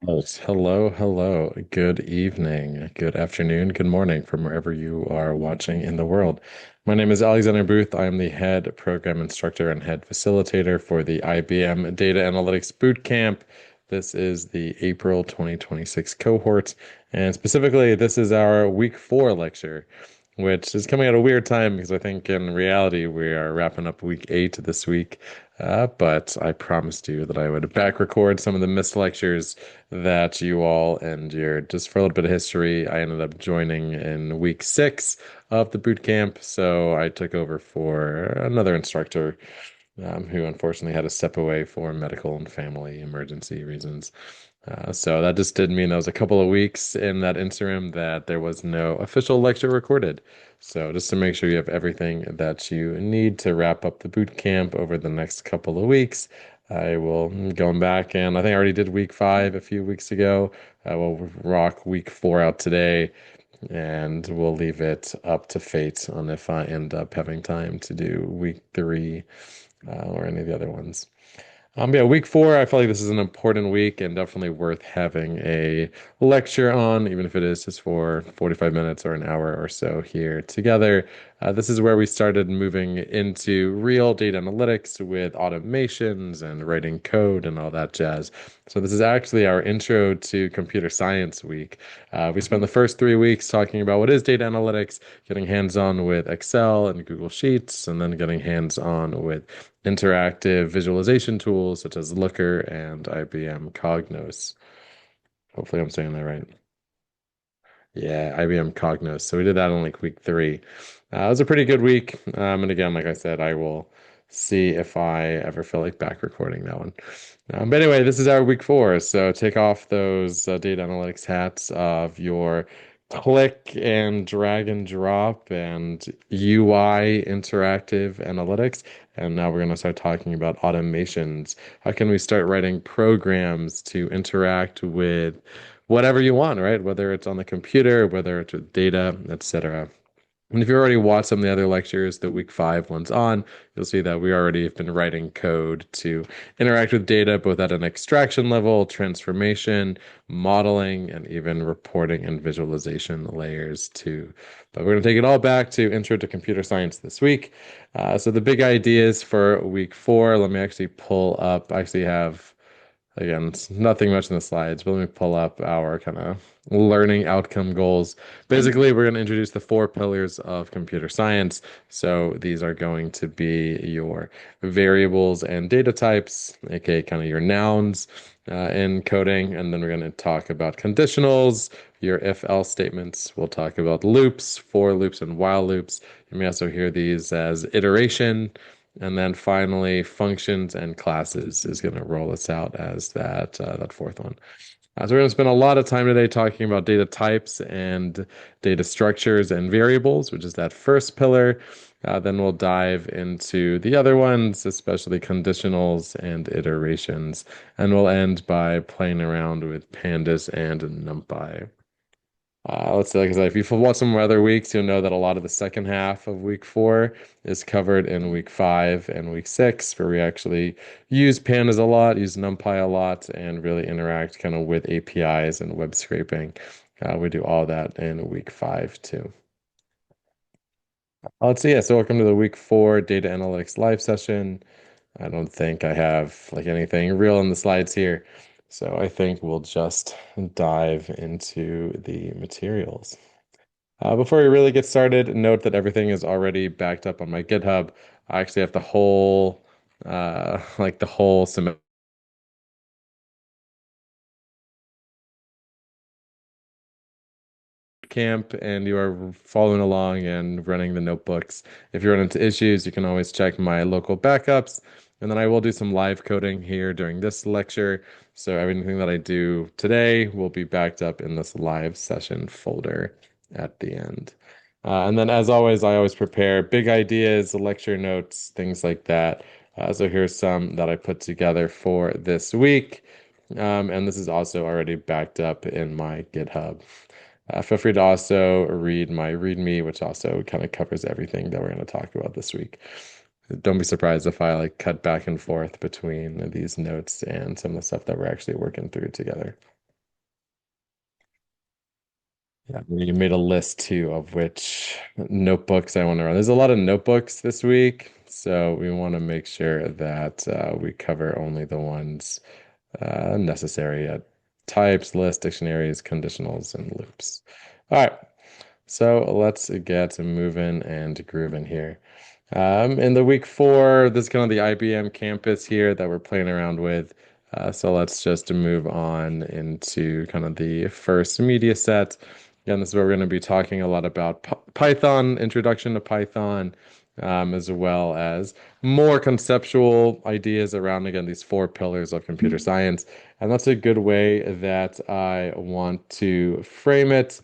Yes. Hello, hello. Good evening, good afternoon, good morning from wherever you are watching in the world. My name is Alexander Booth. I am the head program instructor and head facilitator for the IBM Data Analytics Bootcamp. This is the April 2026 cohort, and specifically, this is our week 4 lecture, which is coming at a weird time because I think in reality we are wrapping up week 8 this week. But I promised you that I would back record some of the missed lectures that you all endured. Just for a little bit of history, I ended up joining in week 6 of the boot camp, so I took over for another instructor who unfortunately had to step away for medical and family emergency reasons. So that just did mean that was a couple of weeks in that interim that there was no official lecture recorded. So just to make sure you have everything that you need to wrap up the boot camp over the next couple of weeks, I will go back and I think I already did week 5 a few weeks ago. I will rock week 4 out today and we'll leave it up to fate on if I end up having time to do week 3 or any of the other ones. Yeah, week 4, I feel like this is an important week and definitely worth having a lecture on, even if it is just for 45 minutes or an hour or so here together. This is where we started moving into real data analytics with automations and writing code and all that jazz. So this is actually our intro to computer science week. We spent the first 3 weeks talking about what is data analytics, getting hands-on with Excel and Google Sheets, and then getting hands-on with interactive visualization tools such as Looker and IBM Cognos. Hopefully, I'm saying that right. Yeah, IBM Cognos. So we did that in like week 3. It was a pretty good week. And again, like I said, I will see if I ever feel like back recording that one. But anyway, this is our week 4. So take off those data analytics hats of your click and drag and drop and UI interactive analytics. And now we're going to start talking about automations. How can we start writing programs to interact with whatever you want, right? Whether it's on the computer, whether it's with data, etc. And if you already watched some of the other lectures, the week 5 ones on, you'll see that we already have been writing code to interact with data, both at an extraction level, transformation, modeling, and even reporting and visualization layers too. But we're going to take it all back to Intro to Computer Science this week. So the big ideas for week 4, let me actually pull up, I actually have again, it's nothing much in the slides, but let me pull up our kind of learning outcome goals. Basically, we're going to introduce the 4 pillars of computer science. So these are going to be your variables and data types, aka kind of your nouns in coding. And then we're going to talk about conditionals, your if-else statements. We'll talk about loops, for loops, and while loops. You may also hear these as iteration. And then finally, functions and classes is going to roll us out as that fourth one. So we're going to spend a lot of time today talking about data types and data structures and variables, which is that first pillar. Then we'll dive into the other ones, especially conditionals and iterations. And we'll end by playing around with pandas and NumPy. Let's say, like I said, if you've watched some of my other weeks, you'll know that a lot of the second half of week 4 is covered in week 5 and week 6, where we actually use pandas a lot, use NumPy a lot, and really interact kind of with APIs and web scraping. We do all that in week 5 too. Let's see. Yeah, so welcome to the week 4 data analytics live session. I don't think I have like anything real in the slides here. So I think we'll just dive into the materials. Before we really get started, note that everything is already backed up on my GitHub. I actually have the whole, like the whole semester camp, and you are following along and running the notebooks. If you run into issues, you can always check my local backups. And then I will do some live coding here during this lecture. So everything that I do today will be backed up in this live session folder at the end. And then, as always, I always prepare big ideas, lecture notes, things like that. So here's some that I put together for this week. And this is also already backed up in my GitHub. Feel free to also read my README, which also kind of covers everything that we're going to talk about this week. Don't be surprised if I like cut back and forth between these notes and some of the stuff that we're actually working through together. Yeah, we made a list too of which notebooks I want to run. There's a lot of notebooks this week, so we want to make sure that we cover only the ones necessary at types, lists, dictionaries, conditionals, and loops. All right, so let's get moving and grooving here. In the week four, this is kind of the IBM campus here that we're playing around with. So let's just move on into kind of the first media set. Again, this is where we're going to be talking a lot about Python, introduction to Python, as well as more conceptual ideas around, again, these four pillars of computer science. And that's a good way that I want to frame it.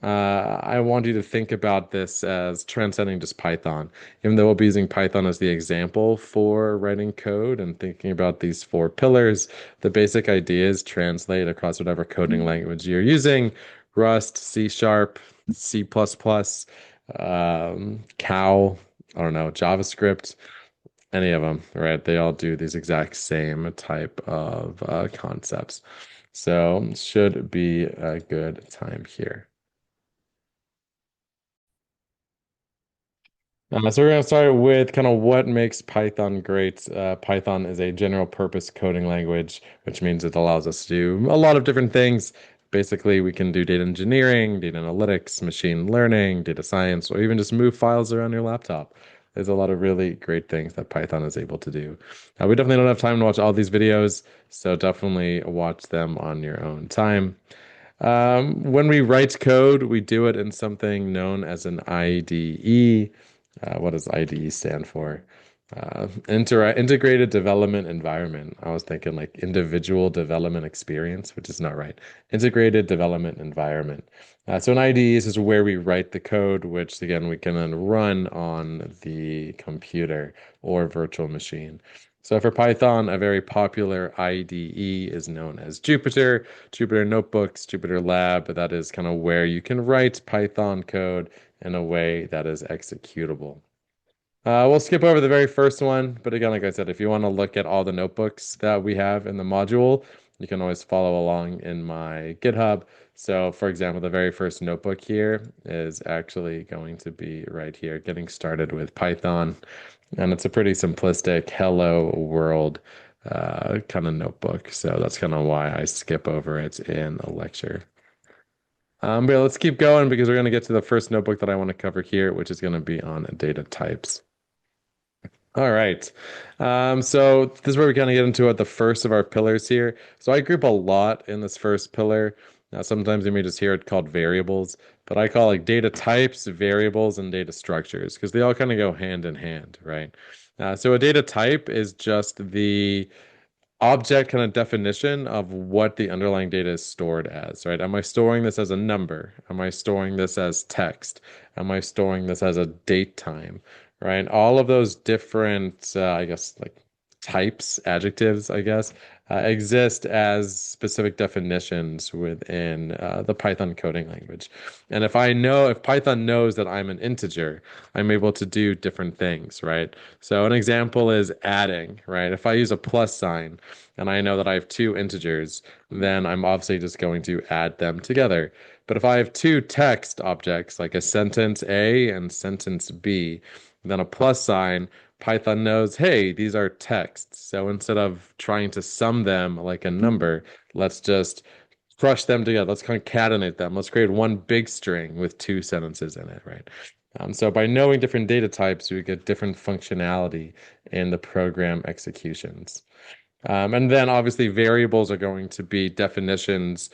I want you to think about this as transcending just Python. Even though we'll be using Python as the example for writing code and thinking about these four pillars, the basic ideas translate across whatever coding language you're using: Rust, C Sharp, C++, Cow, I don't know, JavaScript, any of them, right? They all do these exact same type of concepts. So should be a good time here. So we're going to start with kind of what makes Python great. Python is a general purpose coding language, which means it allows us to do a lot of different things. Basically, we can do data engineering, data analytics, machine learning, data science, or even just move files around your laptop. There's a lot of really great things that Python is able to do. We definitely don't have time to watch all these videos, so definitely watch them on your own time. When we write code, we do it in something known as an IDE. What does IDE stand for? Integrated Development Environment. I was thinking like individual development experience, which is not right. Integrated Development Environment. So an IDE is just where we write the code, which again we can then run on the computer or virtual machine. So for Python, a very popular IDE is known as Jupyter, Jupyter Notebooks, Jupyter Lab. That is kind of where you can write Python code in a way that is executable. We'll skip over the very first one, but again, like I said, if you want to look at all the notebooks that we have in the module, you can always follow along in my GitHub. So, for example, the very first notebook here is actually going to be right here, getting started with Python. And it's a pretty simplistic hello world kind of notebook. So that's kind of why I skip over it in a lecture. But yeah, let's keep going because we're going to get to the first notebook that I want to cover here, which is going to be on data types. All right. So this is where we kind of get into what the first of our pillars here. So I group a lot in this first pillar. Now, sometimes you may just hear it called variables, but I call like data types, variables, and data structures because they all kind of go hand in hand, right? So a data type is just the object kind of definition of what the underlying data is stored as, right? Am I storing this as a number? Am I storing this as text? Am I storing this as a date time, right? All of those different, I guess, like types, adjectives, I guess, exist as specific definitions within the Python coding language. And if Python knows that I'm an integer, I'm able to do different things, right? So an example is adding, right? If I use a plus sign and I know that I have two integers, then I'm obviously just going to add them together. But if I have two text objects, like a sentence A and sentence B, then a plus sign, Python knows, hey, these are texts. So instead of trying to sum them like a number, let's just crush them together. Let's concatenate them. Let's create one big string with two sentences in it, right? So by knowing different data types, we get different functionality in the program executions. And then obviously variables are going to be definitions,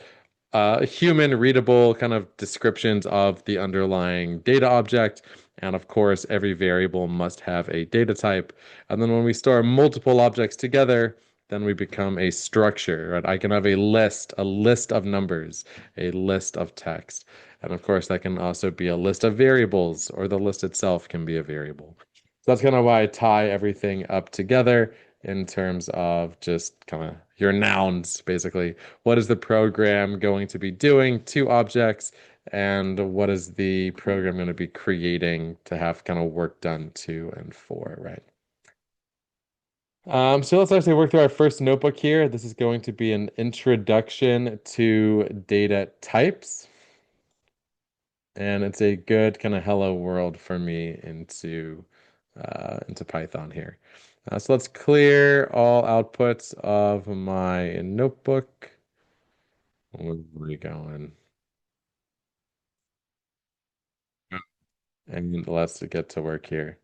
human readable kind of descriptions of the underlying data object. And of course, every variable must have a data type. And then when we store multiple objects together, then we become a structure, right? I can have a list of numbers, a list of text. And of course, that can also be a list of variables, or the list itself can be a variable. So that's kind of why I tie everything up together in terms of just kind of your nouns, basically. What is the program going to be doing to objects, and what is the program going to be creating to have kind of work done to and for, right? So let's actually work through our first notebook here. This is going to be an introduction to data types. And it's a good kind of hello world for me into Python here. So let's clear all outputs of my notebook. Where are we going? And let's get to work here.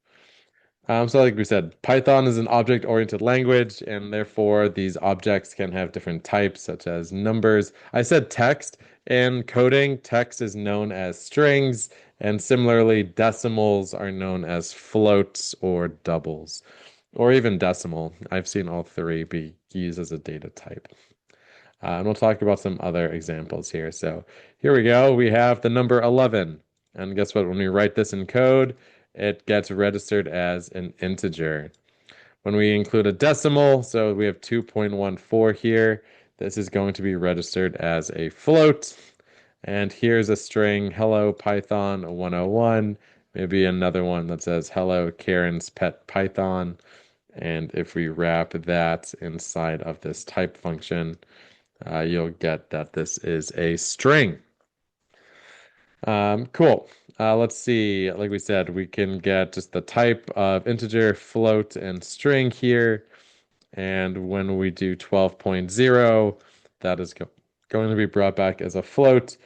So like we said, Python is an object-oriented language, and therefore these objects can have different types, such as numbers. I said text. In coding, text is known as strings, and similarly, decimals are known as floats or doubles, or even decimal. I've seen all three be used as a data type. And we'll talk about some other examples here. So here we go. We have the number 11. And guess what? When we write this in code, it gets registered as an integer. When we include a decimal, so we have 2.14 here, this is going to be registered as a float. And here's a string, hello Python 101. Maybe another one that says hello Karen's pet Python. And if we wrap that inside of this type function, you'll get that this is a string. Cool. Let's see. Like we said, we can get just the type of integer, float, and string here. And when we do 12.0, that is going to be brought back as a float,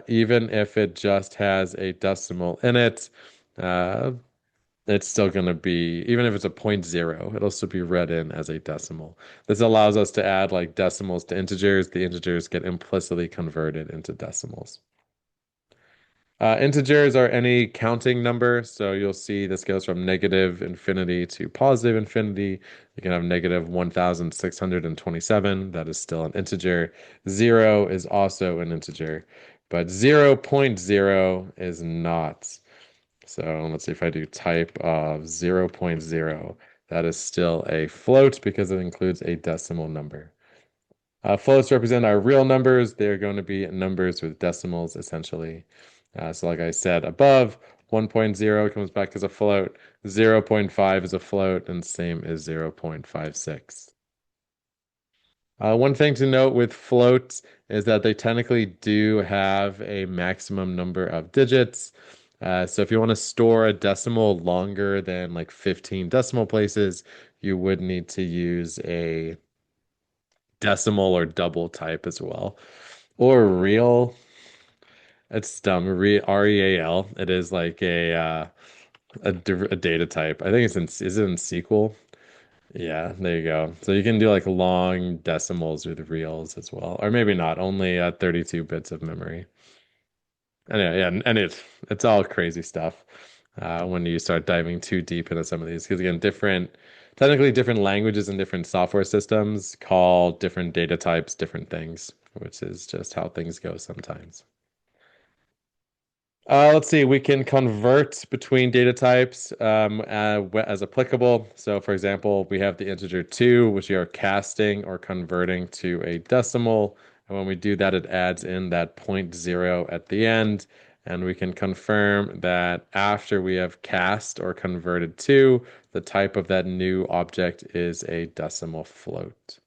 even if it just has a decimal in it. Uh, it's still going to be, even if it's a point zero, it'll still be read in as a decimal. This allows us to add like decimals to integers. The integers get implicitly converted into decimals. Integers are any counting number, so you'll see this goes from negative infinity to positive infinity. You can have negative 1,627. That is still an integer. Zero is also an integer, but 0.0 is not. So let's see if I do type of 0.0. That is still a float because it includes a decimal number. Floats represent our real numbers. They're going to be numbers with decimals, essentially. So like I said above, 1.0 comes back as a float, 0.5 is a float, and same as 0.56. One thing to note with floats is that they technically do have a maximum number of digits. So if you want to store a decimal longer than like 15 decimal places, you would need to use a decimal or double type as well. Or real. It's dumb. REAL. It is like a data type. I think it's in is it in SQL? Yeah, there you go. So you can do like long decimals with reals as well, or maybe not. Only 32 bits of memory. Anyway, yeah, and it's all crazy stuff when you start diving too deep into some of these. Because again, technically different languages and different software systems call different data types different things, which is just how things go sometimes. Let's see, we can convert between data types as applicable. So, for example, we have the integer 2, which we are casting or converting to a decimal. And when we do that, it adds in that point 0 at the end. And we can confirm that after we have cast or converted to, the type of that new object is a decimal float.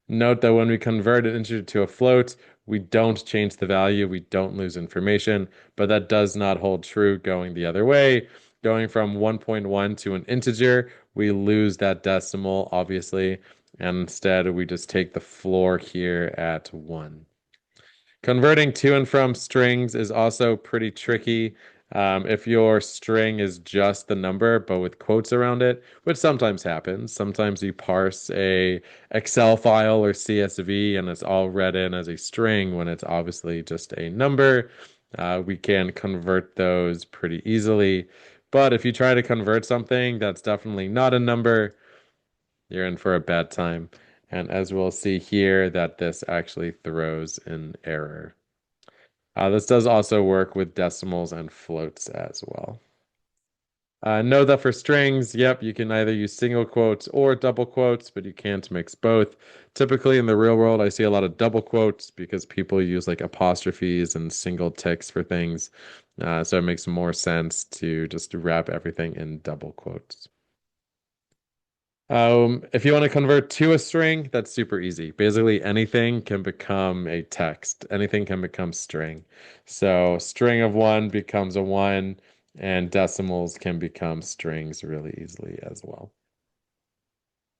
Note that when we convert an integer to a float, we don't change the value, we don't lose information, but that does not hold true going the other way. Going from 1.1 to an integer, we lose that decimal, obviously, and instead we just take the floor here at 1. Converting to and from strings is also pretty tricky. If your string is just the number, but with quotes around it, which sometimes happens. Sometimes you parse a Excel file or CSV and it's all read in as a string when it's obviously just a number. We can convert those pretty easily. But if you try to convert something that's definitely not a number, you're in for a bad time. And as we'll see here, that this actually throws an error. This does also work with decimals and floats as well. Know that for strings, yep, you can either use single quotes or double quotes, but you can't mix both. Typically in the real world, I see a lot of double quotes because people use like apostrophes and single ticks for things. So it makes more sense to just wrap everything in double quotes. If you want to convert to a string, that's super easy. Basically, anything can become a text. Anything can become string. So string of one becomes a one, and decimals can become strings really easily as well.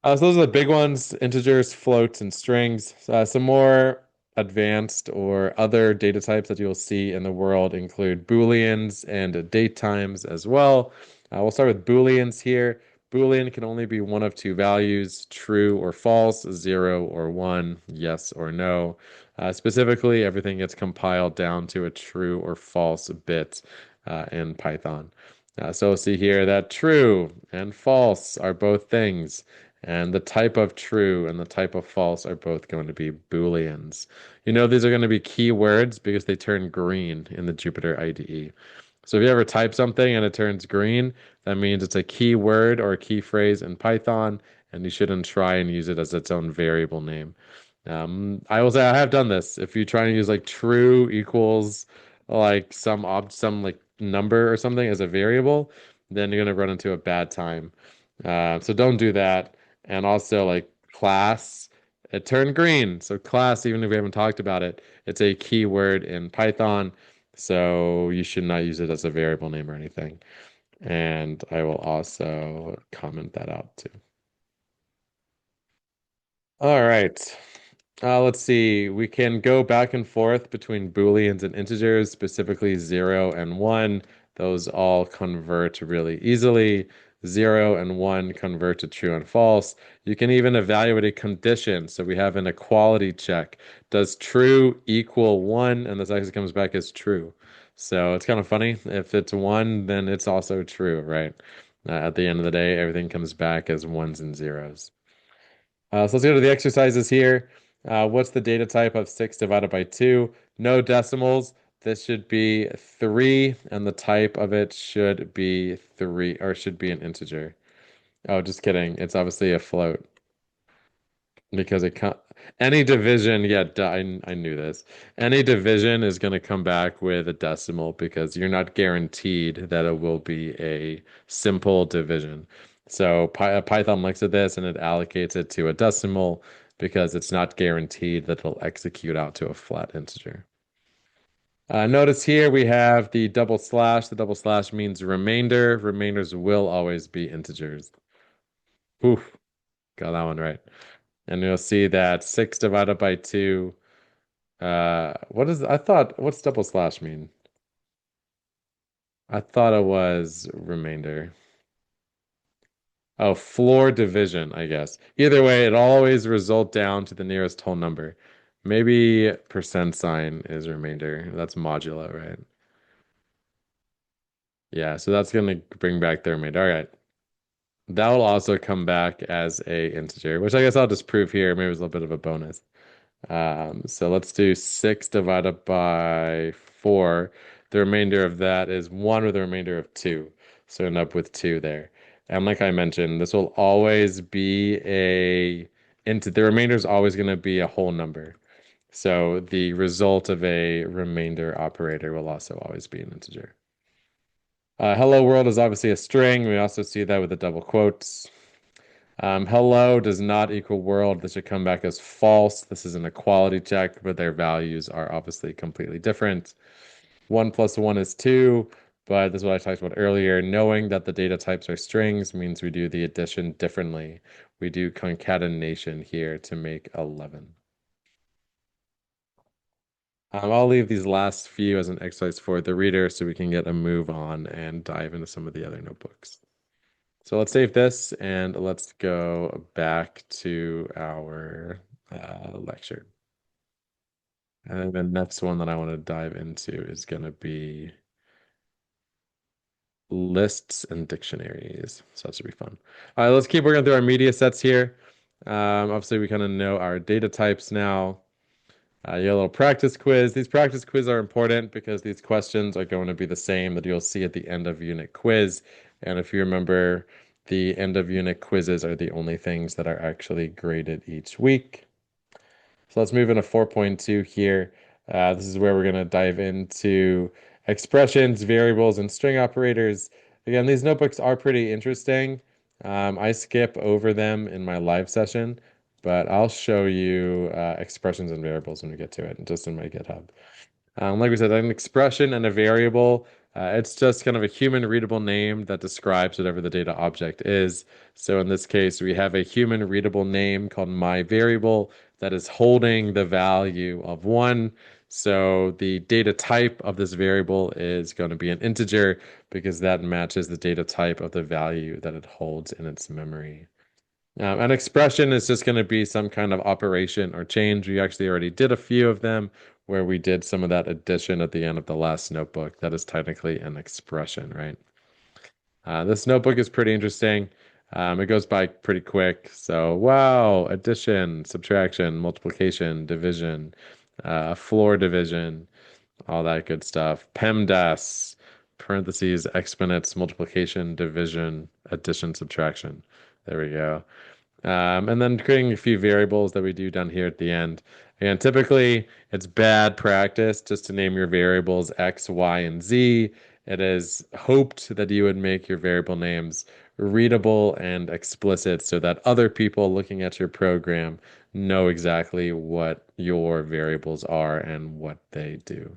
So those are the big ones, integers, floats, and strings. Some more advanced or other data types that you'll see in the world include Booleans and date times as well. We'll start with Booleans here. Boolean can only be one of two values, true or false, zero or one, yes or no. Specifically, everything gets compiled down to a true or false bit in Python. So see here that true and false are both things. And the type of true and the type of false are both going to be Booleans. You know, these are going to be keywords because they turn green in the Jupyter IDE. So if you ever type something and it turns green, that means it's a keyword or a key phrase in Python, and you shouldn't try and use it as its own variable name. I will say I have done this. If you try and use like true equals like some like number or something as a variable, then you're gonna run into a bad time. So don't do that. And also like class, it turned green. So class, even if we haven't talked about it, it's a keyword in Python. So you should not use it as a variable name or anything. And I will also comment that out too. All right. Let's see. We can go back and forth between Booleans and integers, specifically 0 and 1. Those all convert really easily. 0 and 1 convert to true and false. You can even evaluate a condition. So we have an equality check. Does true equal 1? And this actually comes back as true. So it's kind of funny. If it's 1, then it's also true, right? At the end of the day, everything comes back as ones and zeros. So let's go to the exercises here. What's the data type of 6 divided by 2? No decimals. This should be 3, and the type of it should be 3, or should be an integer. Oh, just kidding. It's obviously a float because it can any division, yeah, I knew this. Any division is going to come back with a decimal because you're not guaranteed that it will be a simple division. So Python looks at this and it allocates it to a decimal because it's not guaranteed that it'll execute out to a flat integer. Notice here we have the double slash. The double slash means remainder. Remainders will always be integers. Oof, got that one right. And you'll see that 6 divided by 2. What's double slash mean? I thought it was remainder. Oh, floor division, I guess. Either way, it always result down to the nearest whole number. Maybe percent sign is remainder. That's modulo, right? Yeah, so that's gonna bring back the remainder. All right. That will also come back as a integer, which I guess I'll just prove here. Maybe it's a little bit of a bonus. So let's do 6 divided by 4. The remainder of that is 1 with the remainder of 2. So end up with 2 there. And like I mentioned, this will always be into the remainder is always going to be a whole number. So the result of a remainder operator will also always be an integer. Hello world is obviously a string. We also see that with the double quotes. Hello does not equal world. This should come back as false. This is an equality check, but their values are obviously completely different. 1 plus 1 is 2, but this is what I talked about earlier. Knowing that the data types are strings means we do the addition differently. We do concatenation here to make 11. I'll leave these last few as an exercise for the reader so we can get a move on and dive into some of the other notebooks. So let's save this and let's go back to our lecture. And then the next one that I want to dive into is going to be lists and dictionaries. So that should be fun. All right, let's keep working through our media sets here. Obviously, we kind of know our data types now. You get a little practice quiz. These practice quiz are important because these questions are going to be the same that you'll see at the end of unit quiz. And if you remember, the end of unit quizzes are the only things that are actually graded each week. So let's move into 4.2 here. This is where we're going to dive into expressions, variables, and string operators. Again, these notebooks are pretty interesting. I skip over them in my live session, but I'll show you expressions and variables when we get to it, just in my GitHub. Like we said, an expression and a variable, it's just kind of a human readable name that describes whatever the data object is. So in this case, we have a human readable name called my variable that is holding the value of 1. So the data type of this variable is going to be an integer because that matches the data type of the value that it holds in its memory. An expression is just going to be some kind of operation or change. We actually already did a few of them where we did some of that addition at the end of the last notebook. That is technically an expression, right? This notebook is pretty interesting. It goes by pretty quick. So, wow, addition, subtraction, multiplication, division, floor division, all that good stuff. PEMDAS, parentheses, exponents, multiplication, division, addition, subtraction. There we go. And then creating a few variables that we do down here at the end. And typically, it's bad practice just to name your variables X, Y, and Z. It is hoped that you would make your variable names readable and explicit so that other people looking at your program know exactly what your variables are and what they do.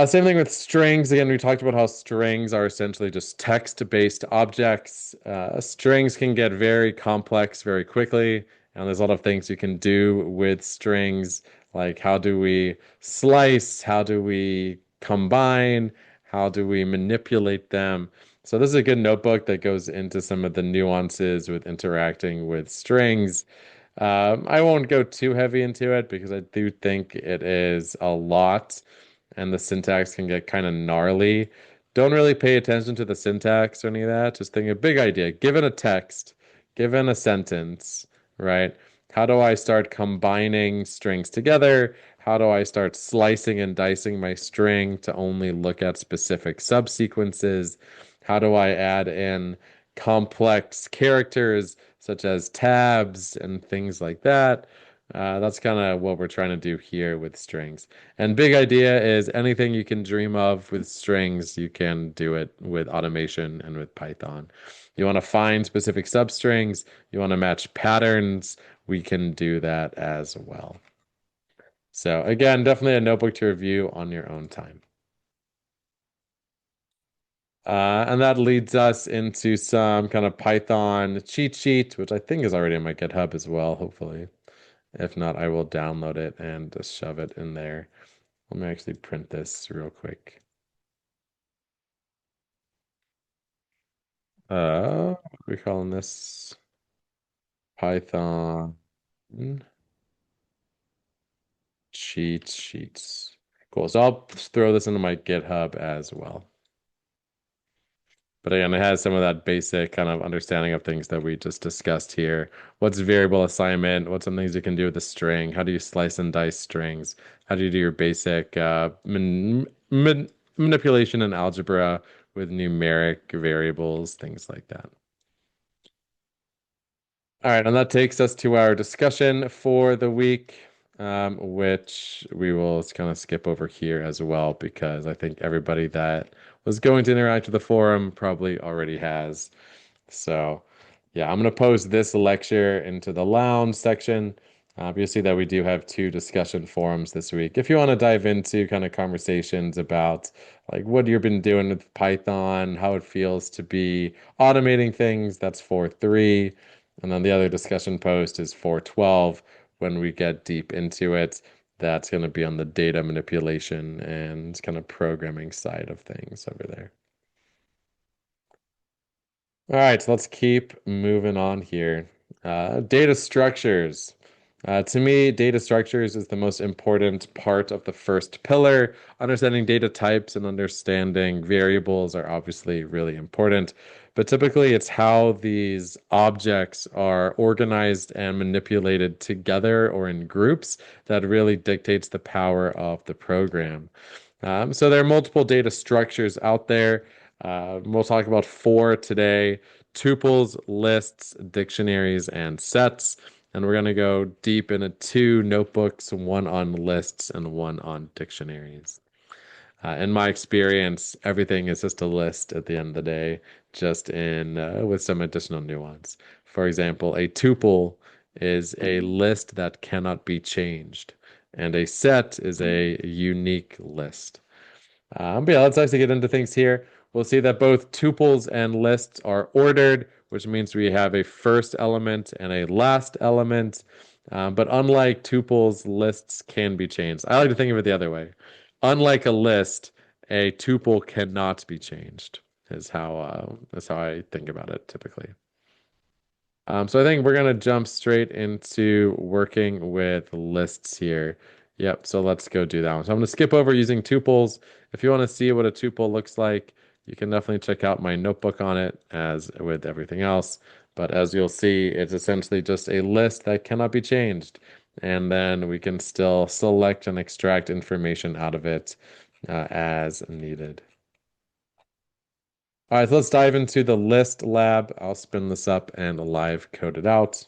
Same thing with strings. Again, we talked about how strings are essentially just text-based objects. Strings can get very complex very quickly, and there's a lot of things you can do with strings, like how do we slice, how do we combine, how do we manipulate them. So this is a good notebook that goes into some of the nuances with interacting with strings. I won't go too heavy into it because I do think it is a lot and the syntax can get kind of gnarly. Don't really pay attention to the syntax or any of that. Just think a big idea. Given a text, given a sentence, right? How do I start combining strings together? How do I start slicing and dicing my string to only look at specific subsequences? How do I add in complex characters such as tabs and things like that? That's kind of what we're trying to do here with strings. And big idea is anything you can dream of with strings, you can do it with automation and with Python. You want to find specific substrings, you want to match patterns, we can do that as well. So again, definitely a notebook to review on your own time. And that leads us into some kind of Python cheat sheet, which I think is already in my GitHub as well, hopefully. If not, I will download it and just shove it in there. Let me actually print this real quick. What are we calling this? Python cheat sheets. Cool. So I'll throw this into my GitHub as well. But again, it has some of that basic kind of understanding of things that we just discussed here. What's variable assignment? What's some things you can do with a string? How do you slice and dice strings? How do you do your basic manipulation and algebra with numeric variables, things like that? All right, and that takes us to our discussion for the week, which we will kind of skip over here as well because I think everybody that was going to interact with the forum probably already has. So, yeah, I'm going to post this lecture into the lounge section. You'll see that we do have two discussion forums this week. If you want to dive into kind of conversations about like what you've been doing with Python, how it feels to be automating things, that's 4.3. And then the other discussion post is 4.12. When we get deep into it, that's going to be on the data manipulation and kind of programming side of things over there. All right, so let's keep moving on here. Data structures. To me, data structures is the most important part of the first pillar. Understanding data types and understanding variables are obviously really important, but typically it's how these objects are organized and manipulated together or in groups that really dictates the power of the program. So there are multiple data structures out there. We'll talk about four today: tuples, lists, dictionaries, and sets. And we're going to go deep into two notebooks, one on lists and one on dictionaries. In my experience, everything is just a list at the end of the day. just in with some additional nuance. For example, a tuple is a list that cannot be changed, and a set is a unique list. But yeah, let's actually get into things here. We'll see that both tuples and lists are ordered, which means we have a first element and a last element. But unlike tuples, lists can be changed. I like to think of it the other way. Unlike a list, a tuple cannot be changed, is how I think about it typically. So I think we're gonna jump straight into working with lists here. Yep, so let's go do that one. So I'm gonna skip over using tuples. If you want to see what a tuple looks like, you can definitely check out my notebook on it, as with everything else. But as you'll see, it's essentially just a list that cannot be changed. And then we can still select and extract information out of it as needed. All right, so let's dive into the list lab. I'll spin this up and live code it out.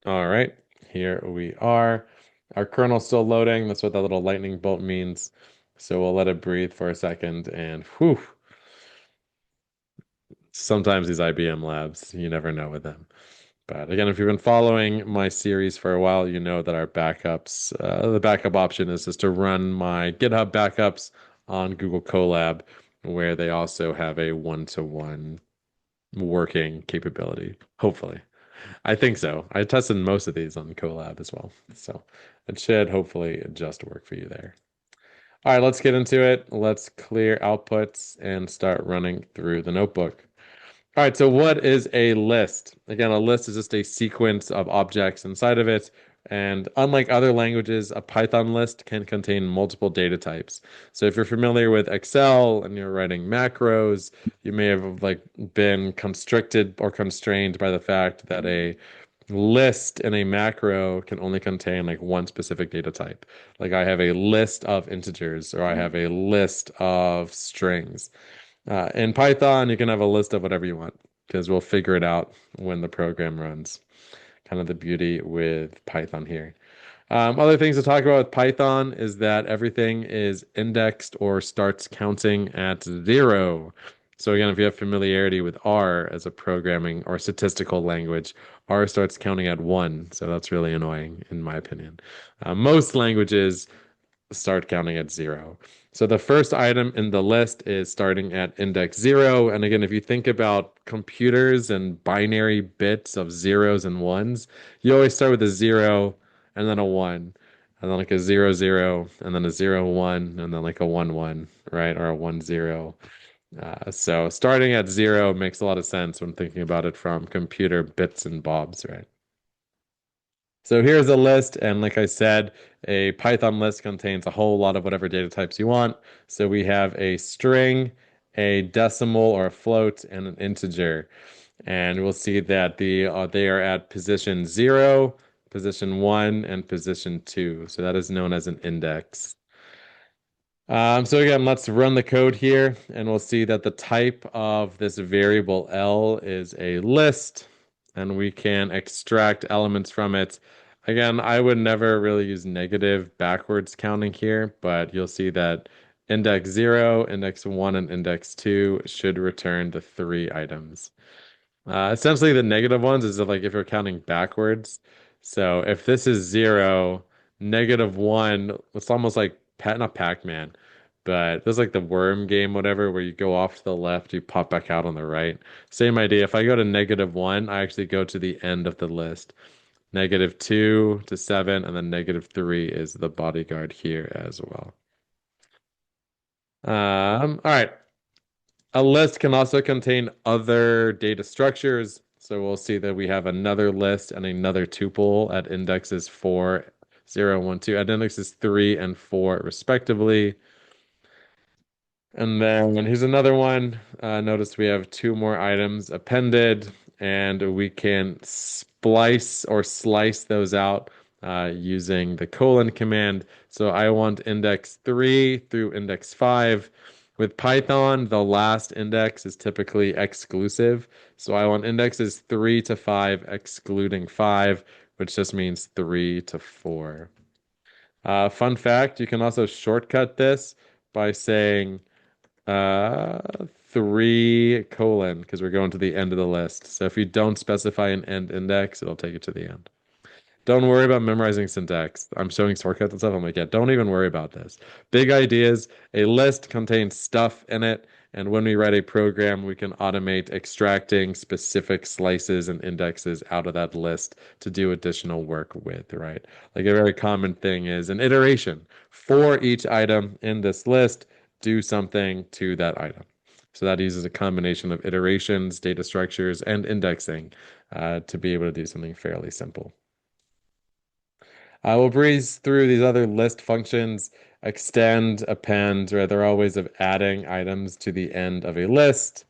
All right, here we are. Our kernel's still loading. That's what that little lightning bolt means. So we'll let it breathe for a second and whew. Sometimes these IBM labs, you never know with them. But again, if you've been following my series for a while, you know that our backups, the backup option is just to run my GitHub backups on Google Colab, where they also have a one-to-one working capability, hopefully. I think so. I tested most of these on Colab as well. So it should hopefully just work for you there. All right, let's get into it. Let's clear outputs and start running through the notebook. All right, so what is a list? Again, a list is just a sequence of objects inside of it. And unlike other languages, a Python list can contain multiple data types. So if you're familiar with Excel and you're writing macros, you may have like been constricted or constrained by the fact that a list in a macro can only contain like one specific data type. Like I have a list of integers or I have a list of strings. In Python, you can have a list of whatever you want because we'll figure it out when the program runs. Kind of the beauty with Python here. Other things to talk about with Python is that everything is indexed or starts counting at 0. So again, if you have familiarity with R as a programming or statistical language, R starts counting at 1. So that's really annoying in my opinion. Most languages start counting at 0. So the first item in the list is starting at index 0. And again, if you think about computers and binary bits of zeros and ones, you always start with a 0 and then a 1, and then like a 0 0, and then a 0 1, and then like a 1 1, right? Or a 1 0. So starting at 0 makes a lot of sense when thinking about it from computer bits and bobs, right? So here's a list, and like I said, a Python list contains a whole lot of whatever data types you want. So we have a string, a decimal or a float, and an integer. And we'll see that they are at position 0, position 1, and position 2. So that is known as an index. So again, let's run the code here, and we'll see that the type of this variable L is a list, and we can extract elements from it. Again, I would never really use negative backwards counting here, but you'll see that index 0, index 1, and index 2 should return the 3 items. Essentially, the negative ones is like if you're counting backwards. So if this is 0, -1, it's almost like not Pac-Man, but there's like the worm game, whatever, where you go off to the left, you pop back out on the right. Same idea. If I go to -1, I actually go to the end of the list. -2 to 7, and then -3 is the bodyguard here as well. All right. A list can also contain other data structures. So we'll see that we have another list and another tuple at indexes 4, 0, 1, 2, at indexes 3 and 4, respectively. And then here's another one. Notice we have two more items appended, and we can splice or slice those out using the colon command. So I want index 3 through index 5. With Python, the last index is typically exclusive. So I want indexes 3 to 5 excluding 5, which just means 3 to 4. Fun fact, you can also shortcut this by saying uh, 3 : because we're going to the end of the list. So if you don't specify an end index, it'll take you to the end. Don't worry about memorizing syntax. I'm showing shortcuts and stuff. I'm like, yeah, don't even worry about this. Big ideas. A list contains stuff in it. And when we write a program, we can automate extracting specific slices and indexes out of that list to do additional work with, right? Like a very common thing is an iteration. For each item in this list, do something to that item. So that uses a combination of iterations, data structures, and indexing to be able to do something fairly simple. We'll breeze through these other list functions, extend, append, right? They're all ways of adding items to the end of a list.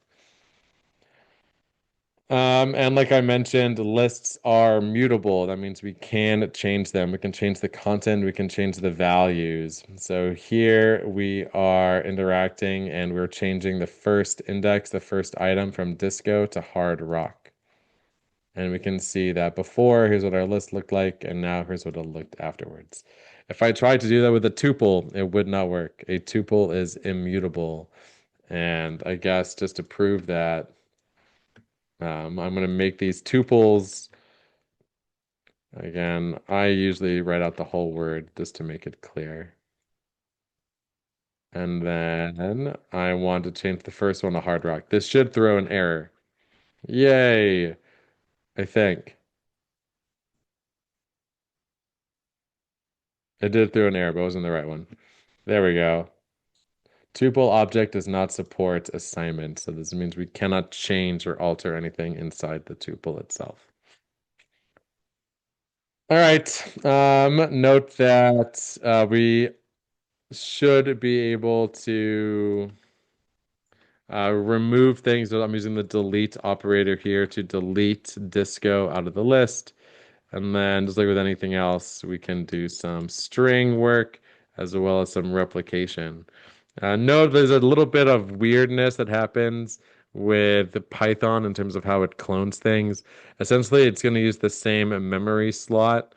And like I mentioned, lists are mutable. That means we can change them. We can change the content, we can change the values. So here we are interacting and we're changing the first index, the first item from disco to hard rock. And we can see that before, here's what our list looked like, and now here's what it looked afterwards. If I tried to do that with a tuple, it would not work. A tuple is immutable. And I guess just to prove that, I'm going to make these tuples. Again, I usually write out the whole word just to make it clear. And then I want to change the first one to hard rock. This should throw an error. Yay, I think. It did throw an error, but it wasn't the right one. There we go. Tuple object does not support assignment, so this means we cannot change or alter anything inside the tuple itself. All right. Note that we should be able to remove things. So I'm using the delete operator here to delete disco out of the list. And then just like with anything else, we can do some string work as well as some replication. Note there's a little bit of weirdness that happens with Python in terms of how it clones things. Essentially, it's going to use the same memory slot.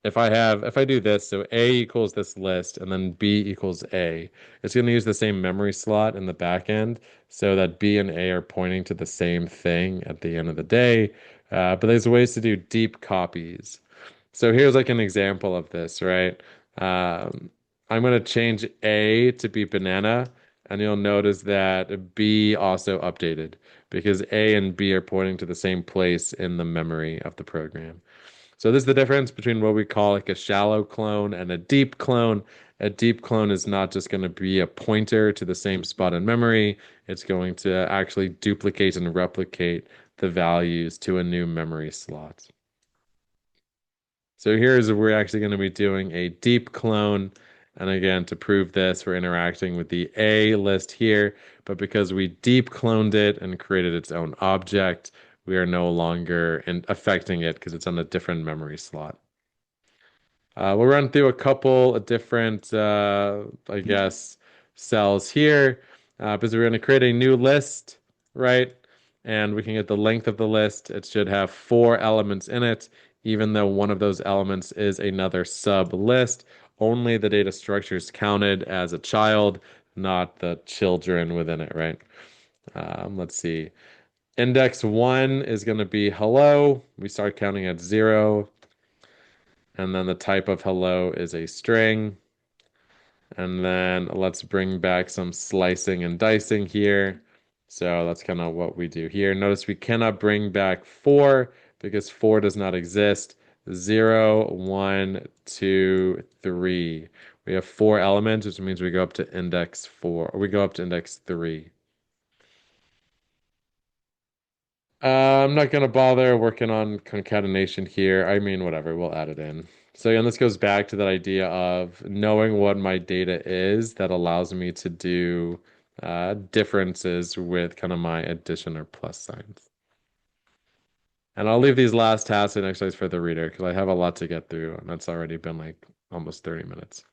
If I do this, so A equals this list and then B equals A, it's going to use the same memory slot in the back end so that B and A are pointing to the same thing at the end of the day. But there's ways to do deep copies. So here's like an example of this, right? Um, I'm going to change A to be banana, and you'll notice that B also updated because A and B are pointing to the same place in the memory of the program. So this is the difference between what we call like a shallow clone and a deep clone. A deep clone is not just going to be a pointer to the same spot in memory. It's going to actually duplicate and replicate the values to a new memory slot. So here's we're actually going to be doing a deep clone. And again, to prove this, we're interacting with the A list here, but because we deep cloned it and created its own object, we are no longer affecting it because it's on a different memory slot. We'll run through a couple of different, I guess, cells here because we're going to create a new list, right? And we can get the length of the list. It should have 4 elements in it, even though one of those elements is another sub list. Only the data structure is counted as a child, not the children within it, right? Let's see. Index 1 is going to be hello. We start counting at 0. And then the type of hello is a string. And then let's bring back some slicing and dicing here. So that's kind of what we do here. Notice we cannot bring back 4 because 4 does not exist. 0, 1, 2, 3. We have 4 elements, which means we go up to index 4, or we go up to index 3. I'm not gonna bother working on concatenation here. I mean, whatever, we'll add it in. So again, this goes back to that idea of knowing what my data is that allows me to do differences with kind of my addition or plus signs. And I'll leave these last tasks and exercise for the reader because I have a lot to get through, and that's already been like almost 30 minutes.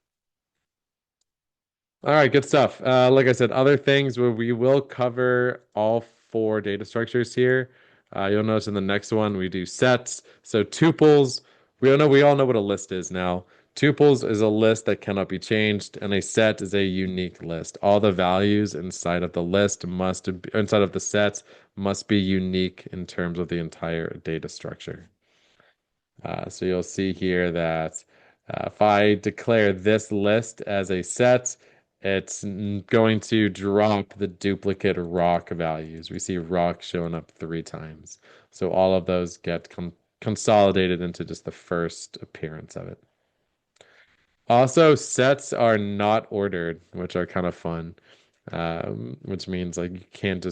All right, good stuff. Like I said, other things where we will cover all 4 data structures here. You'll notice in the next one we do sets. So tuples, we all know what a list is now. Tuples is a list that cannot be changed, and a set is a unique list. All the values inside of the list must be, inside of the sets must be unique in terms of the entire data structure. So you'll see here that if I declare this list as a set, it's going to drop the duplicate rock values. We see rock showing up 3 times. So all of those get consolidated into just the first appearance of it. Also, sets are not ordered, which are kind of fun. Which means like you can't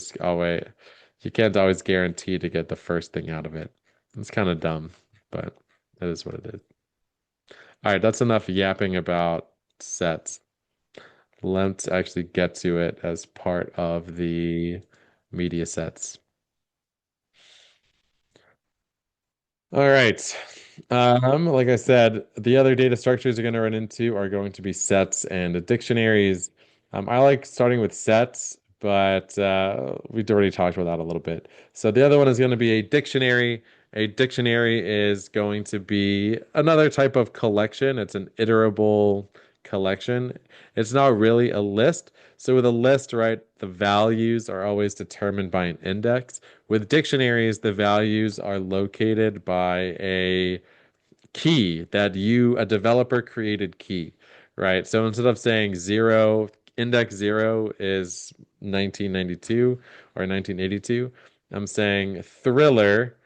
always guarantee to get the first thing out of it. It's kind of dumb, but that is what it is. All right, that's enough yapping about sets. Let's actually get to it as part of the media sets. All right. Like I said, the other data structures you're going to run into are going to be sets and dictionaries. I like starting with sets, but we've already talked about that a little bit. So the other one is going to be a dictionary. A dictionary is going to be another type of collection. It's an iterable collection. It's not really a list. So with a list, right, the values are always determined by an index. With dictionaries, the values are located by a key that a developer created key, right? So instead of saying zero, index zero is 1992 or 1982, I'm saying thriller,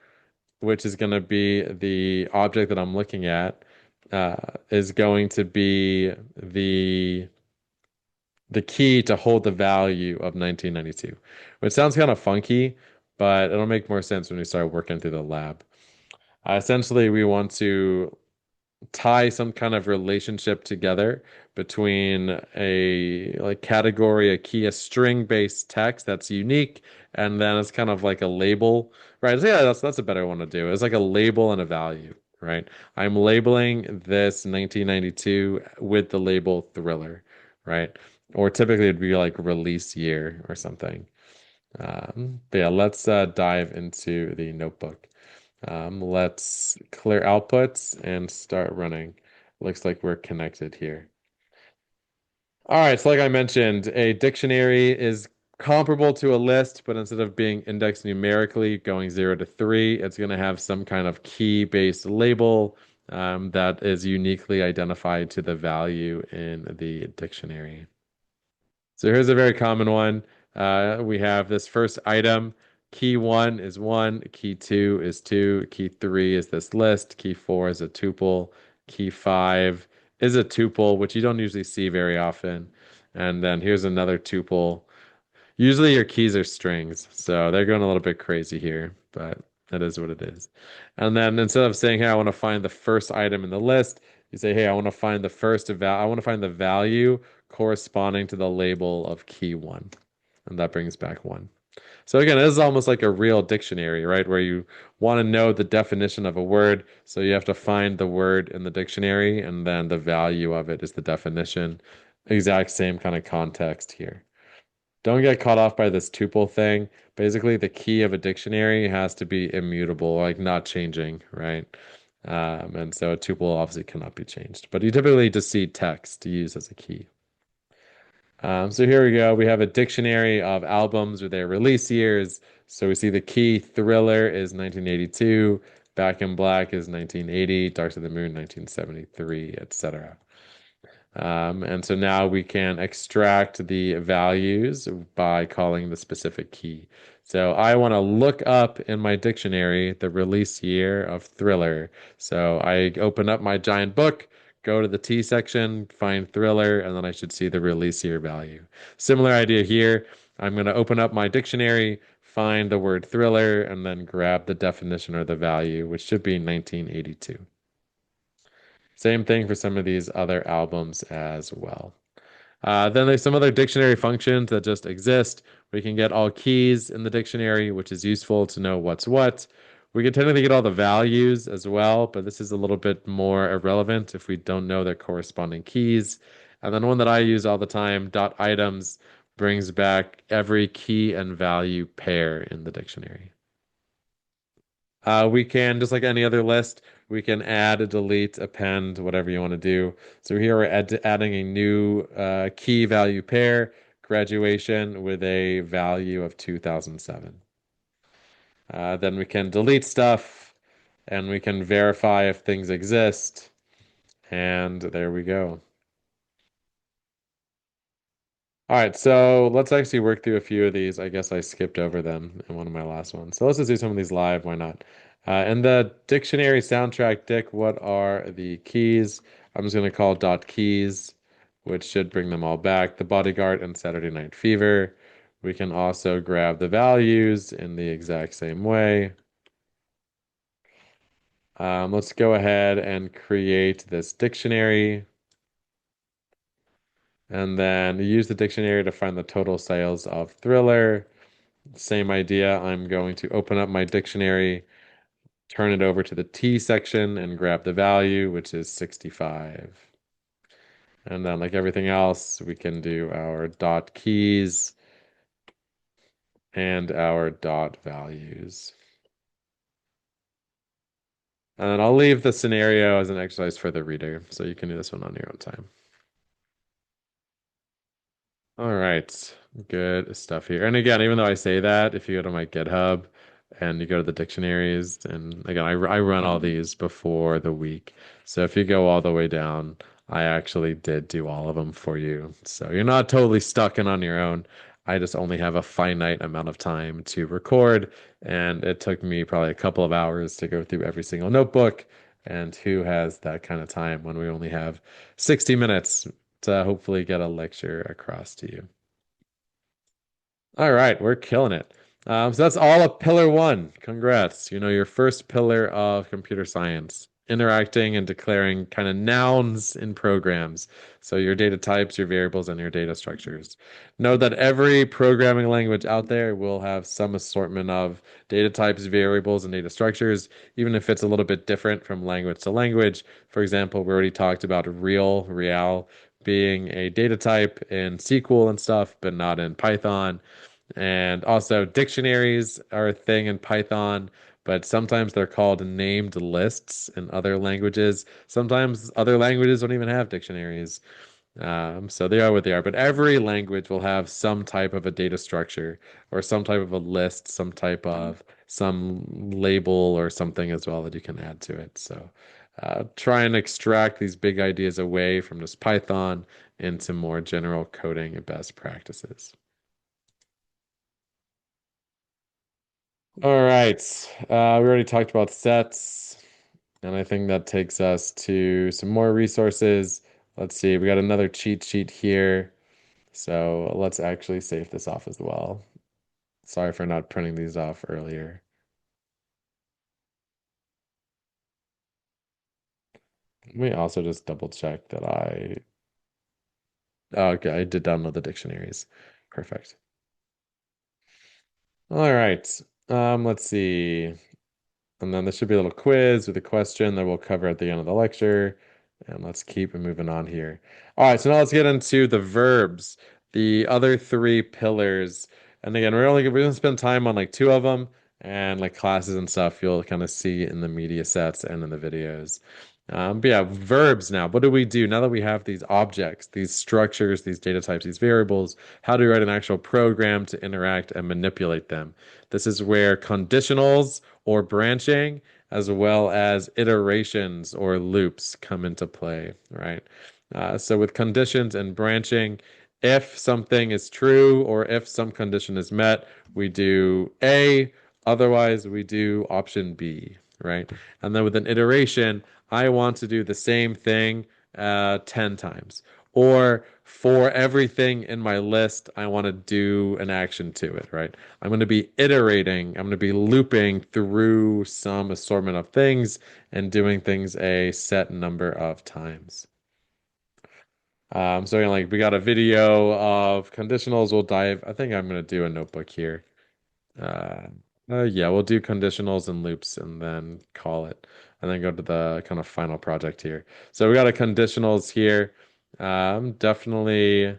which is going to be the object that I'm looking at, is going to be the key to hold the value of 1992, which sounds kind of funky, but it'll make more sense when we start working through the lab. Essentially, we want to tie some kind of relationship together between a like category, a key, a string-based text that's unique, and then it's kind of like a label, right? So yeah, that's a better one to do. It's like a label and a value, right? I'm labeling this 1992 with the label thriller, right? Or typically it'd be like release year or something. But yeah, let's dive into the notebook. Let's clear outputs and start running. Looks like we're connected here. All right, so like I mentioned, a dictionary is comparable to a list, but instead of being indexed numerically, going 0 to 3, it's going to have some kind of key-based label that is uniquely identified to the value in the dictionary. So here's a very common one. We have this first item. Key 1 is 1, key 2 is 2, key 3 is this list, key 4 is a tuple, key 5 is a tuple, which you don't usually see very often. And then here's another tuple. Usually your keys are strings, so they're going a little bit crazy here, but that is what it is. And then instead of saying, hey, I want to find the first item in the list, you say, hey, I want to find the value corresponding to the label of key 1. And that brings back 1. So again, this is almost like a real dictionary, right? Where you want to know the definition of a word, so you have to find the word in the dictionary, and then the value of it is the definition. Exact same kind of context here. Don't get caught off by this tuple thing. Basically, the key of a dictionary has to be immutable, like not changing, right? And so a tuple obviously cannot be changed, but you typically just see text to use as a key. So here we go. We have a dictionary of albums with their release years. So we see the key Thriller is 1982, Back in Black is 1980, Dark Side of the Moon 1973, etc. And so now we can extract the values by calling the specific key. So I want to look up in my dictionary the release year of Thriller. So I open up my giant book, go to the T section, find Thriller, and then I should see the release year value. Similar idea here. I'm going to open up my dictionary, find the word Thriller, and then grab the definition or the value, which should be 1982. Same thing for some of these other albums as well. Then there's some other dictionary functions that just exist. We can get all keys in the dictionary, which is useful to know what's what. We can technically get all the values as well, but this is a little bit more irrelevant if we don't know their corresponding keys. And then one that I use all the time, dot items, brings back every key and value pair in the dictionary. We can, just like any other list, We can add, delete, append, whatever you want to do. So here we're adding a new key value pair, graduation with a value of 2007. Then we can delete stuff and we can verify if things exist. And there we go. All right, so let's actually work through a few of these. I guess I skipped over them in one of my last ones. So let's just do some of these live. Why not? In the dictionary soundtrack dic, what are the keys? I'm just going to call dot keys, which should bring them all back. The Bodyguard and Saturday Night Fever. We can also grab the values in the exact same way. Let's go ahead and create this dictionary. And then use the dictionary to find the total sales of Thriller. Same idea. I'm going to open up my dictionary, turn it over to the T section, and grab the value, which is 65. And then, like everything else, we can do our dot keys and our dot values. And then I'll leave the scenario as an exercise for the reader, so you can do this one on your own time. All right, good stuff here. And again, even though I say that, if you go to my GitHub and you go to the dictionaries, and again, I run all these before the week. So if you go all the way down, I actually did do all of them for you. So you're not totally stuck in on your own. I just only have a finite amount of time to record, and it took me probably a couple of hours to go through every single notebook. And who has that kind of time when we only have 60 minutes to hopefully get a lecture across to you? All right, we're killing it. So that's all of pillar one. Congrats. You know, your first pillar of computer science, interacting and declaring kind of nouns in programs. So your data types, your variables, and your data structures. Know that every programming language out there will have some assortment of data types, variables, and data structures, even if it's a little bit different from language to language. For example, we already talked about real being a data type in SQL and stuff, but not in Python. And also, dictionaries are a thing in Python, but sometimes they're called named lists in other languages. Sometimes other languages don't even have dictionaries. So they are what they are. But every language will have some type of a data structure or some type of a list, some type of some label or something as well that you can add to it. So try and extract these big ideas away from just Python into more general coding and best practices. All right. We already talked about sets, and I think that takes us to some more resources. Let's see, we got another cheat sheet here. So let's actually save this off as well. Sorry for not printing these off earlier. Let me also just double check that oh, okay, I did download the dictionaries. Perfect. All right. Let's see. And then there should be a little quiz with a question that we'll cover at the end of the lecture. And let's keep moving on here. All right, so now let's get into the verbs, the other three pillars. And again, we're gonna spend time on like two of them, and like classes and stuff you'll kind of see in the media sets and in the videos. But yeah, verbs now. What do we do now that we have these objects, these structures, these data types, these variables? How do we write an actual program to interact and manipulate them? This is where conditionals or branching, as well as iterations or loops come into play, right? So with conditions and branching, if something is true or if some condition is met, we do A, otherwise we do option B, right? And then with an iteration, I want to do the same thing 10 times. Or for everything in my list, I want to do an action to it, right? I'm going to be iterating, I'm going to be looping through some assortment of things and doing things a set number of times. So again, like we got a video of conditionals. We'll dive. I think I'm going to do a notebook here. Uh, yeah, we'll do conditionals and loops and then call it, and then go to the kind of final project here. So we got a conditionals here. Um, definitely.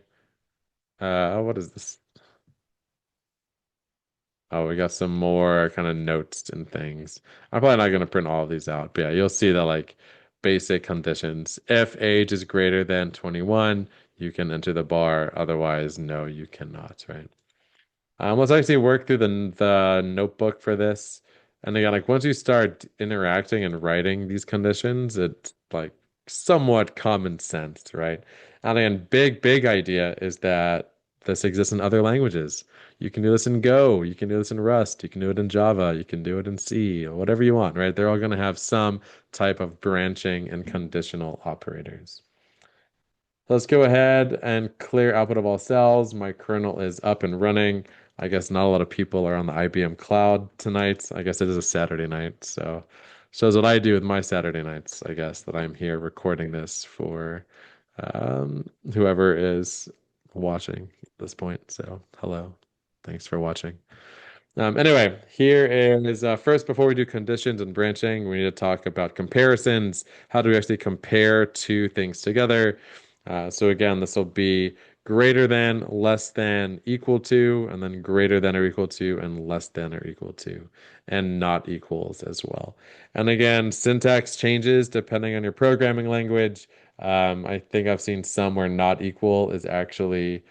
What is this? Oh, we got some more kind of notes and things. I'm probably not going to print all of these out, but yeah, you'll see that like basic conditions. If age is greater than 21, you can enter the bar. Otherwise, no, you cannot, right? Let's actually work through the notebook for this. And again, like once you start interacting and writing these conditions, it's like somewhat common sense, right? And again, big idea is that this exists in other languages. You can do this in Go, you can do this in Rust, you can do it in Java, you can do it in C, or whatever you want, right? They're all going to have some type of branching and conditional operators. Let's go ahead and clear output of all cells. My kernel is up and running. I guess not a lot of people are on the IBM cloud tonight. I guess it is a Saturday night, so shows what I do with my Saturday nights, I guess, that I'm here recording this for whoever is watching at this point. So hello. Thanks for watching. Anyway, here is first, before we do conditions and branching, we need to talk about comparisons. How do we actually compare two things together? So again, this will be greater than, less than, equal to, and then greater than or equal to, and less than or equal to, and not equals as well. And again, syntax changes depending on your programming language. I think I've seen some where not equal is actually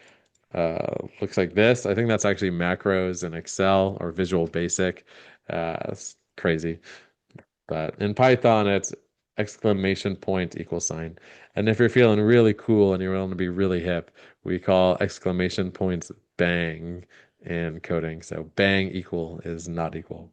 looks like this. I think that's actually macros in Excel or Visual Basic. It's crazy. But in Python, it's exclamation point equal sign. And if you're feeling really cool and you want to be really hip, we call exclamation points bang in coding. So bang equal is not equal.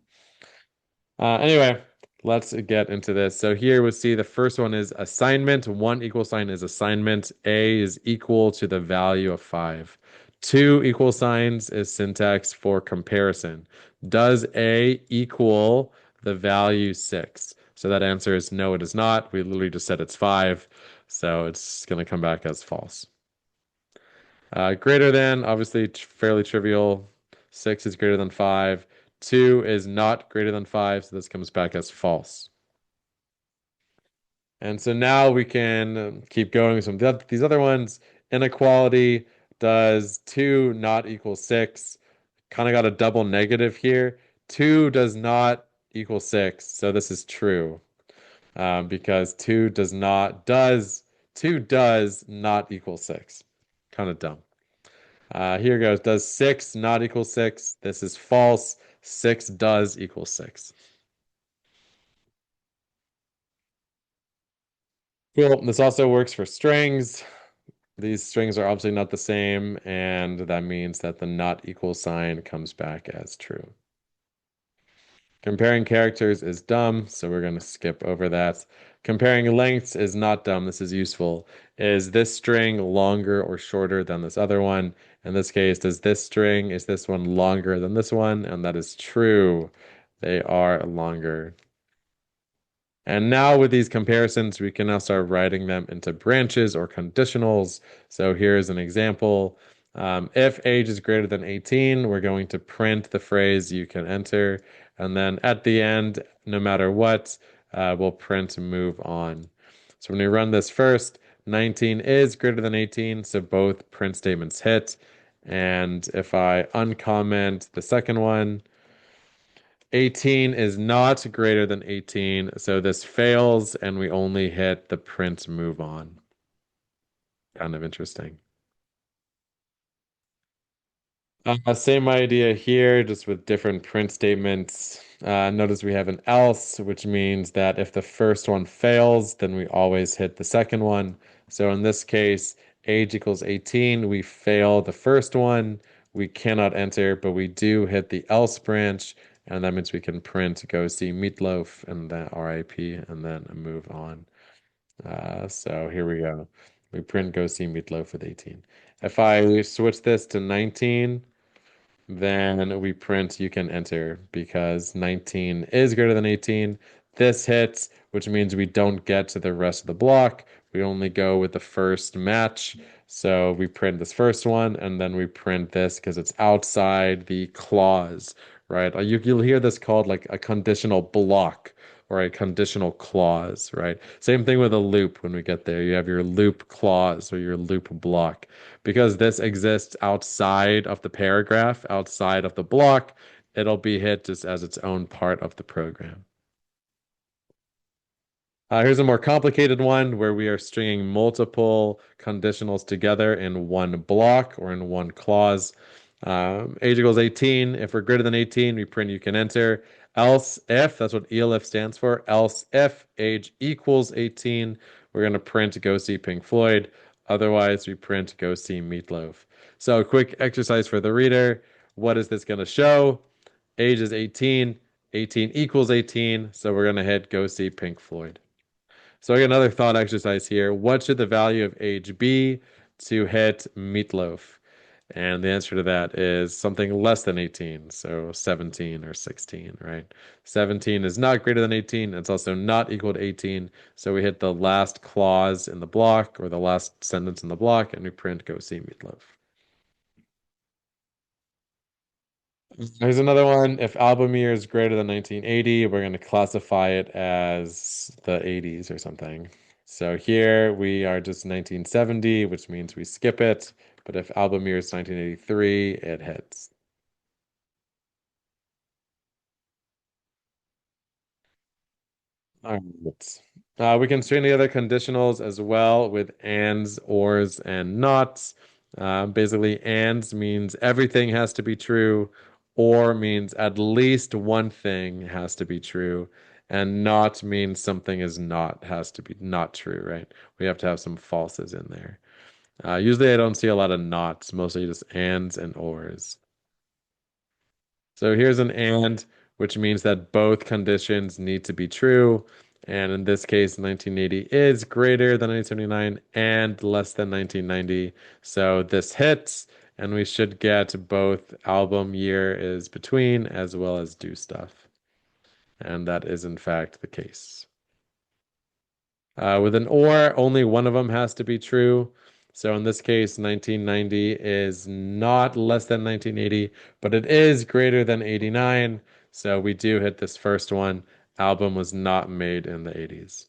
Anyway, let's get into this. So here we see the first one is assignment. One equal sign is assignment. A is equal to the value of 5. Two equal signs is syntax for comparison. Does A equal the value 6? So that answer is no, it is not. We literally just said it's 5. So it's going to come back as false. Greater than, obviously fairly trivial. 6 is greater than 5. 2 is not greater than 5, so this comes back as false. And so now we can keep going with some of these other ones. Inequality, does 2 not equal 6? Kind of got a double negative here. 2 does not equal 6, so this is true. Because 2 does not equal 6. Kind of dumb. Here goes. Does 6 not equal 6? This is false. 6 does equal 6. Cool. This also works for strings. These strings are obviously not the same, and that means that the not equal sign comes back as true. Comparing characters is dumb, so we're going to skip over that. Comparing lengths is not dumb. This is useful. Is this string longer or shorter than this other one? In this case, is this one longer than this one? And that is true. They are longer. And now with these comparisons, we can now start writing them into branches or conditionals. So here's an example. If age is greater than 18, we're going to print the phrase you can enter. And then at the end, no matter what, we'll print move on. So when we run this first, 19 is greater than 18, so both print statements hit. And if I uncomment the second one, 18 is not greater than 18, so this fails and we only hit the print move on. Kind of interesting. Same idea here, just with different print statements. Notice we have an else, which means that if the first one fails, then we always hit the second one. So in this case, age equals 18, we fail the first one. We cannot enter, but we do hit the else branch, and that means we can print go see Meatloaf and then RIP and then move on. So here we go. We print go see Meatloaf with 18. If I switch this to 19, then we print you can enter because 19 is greater than 18. This hits, which means we don't get to the rest of the block. We only go with the first match. So we print this first one and then we print this because it's outside the clause, right? You'll hear this called like a conditional block or a conditional clause, right? Same thing with a loop when we get there. You have your loop clause or your loop block because this exists outside of the paragraph, outside of the block, it'll be hit just as its own part of the program. Here's a more complicated one where we are stringing multiple conditionals together in one block or in one clause. Age equals 18. If we're greater than 18, we print you can enter. Else if, that's what ELIF stands for, else if age equals 18, we're going to print go see Pink Floyd. Otherwise, we print go see Meatloaf. So, a quick exercise for the reader. What is this going to show? Age is 18. 18 equals 18. So, we're going to hit go see Pink Floyd. So I got another thought exercise here. What should the value of age be to hit meatloaf? And the answer to that is something less than 18, so 17 or 16, right? 17 is not greater than 18. It's also not equal to 18. So we hit the last clause in the block or the last sentence in the block and we print go see meatloaf. Here's another one. If album year is greater than 1980, we're going to classify it as the 80s or something. So here we are just 1970, which means we skip it. But if album year is 1983, it hits. All right. We can string together conditionals as well with ands, ors, and nots. Basically, ands means everything has to be true, or means at least one thing has to be true, and not means something is not, has to be not true, right? We have to have some falses in there. Usually, I don't see a lot of nots, mostly just ands and ors. So here's an and, which means that both conditions need to be true. And in this case, 1980 is greater than 1979 and less than 1990. So this hits, and we should get both album year is between as well as do stuff. And that is in fact the case. With an or, only one of them has to be true. So in this case, 1990 is not less than 1980, but it is greater than 89. So we do hit this first one. Album was not made in the 80s.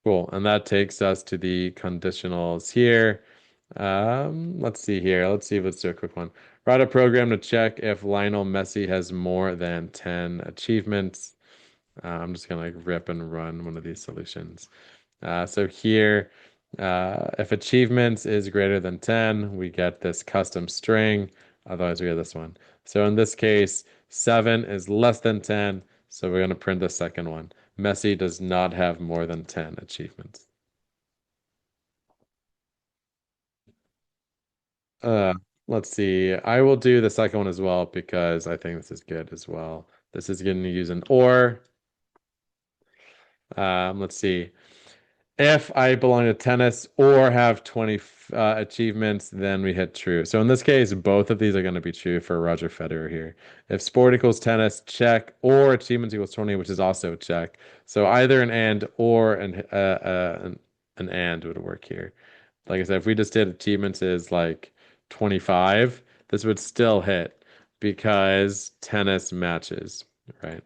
Cool. And that takes us to the conditionals here. Let's see here. Let's see if let's do a quick one. Write a program to check if Lionel Messi has more than 10 achievements. I'm just gonna like rip and run one of these solutions. So here, if achievements is greater than 10, we get this custom string. Otherwise, we get this one. So in this case, 7 is less than 10. So we're going to print the second one. Messi does not have more than 10 achievements. Uh, let's see. I will do the second one as well because I think this is good as well. This is going to use an or. Let's see. If I belong to tennis or have 20 achievements, then we hit true. So in this case, both of these are going to be true for Roger Federer here. If sport equals tennis, check, or achievements equals 20, which is also check. So either an and or an and would work here. Like I said, if we just did achievements is like 25, this would still hit because tennis matches, right?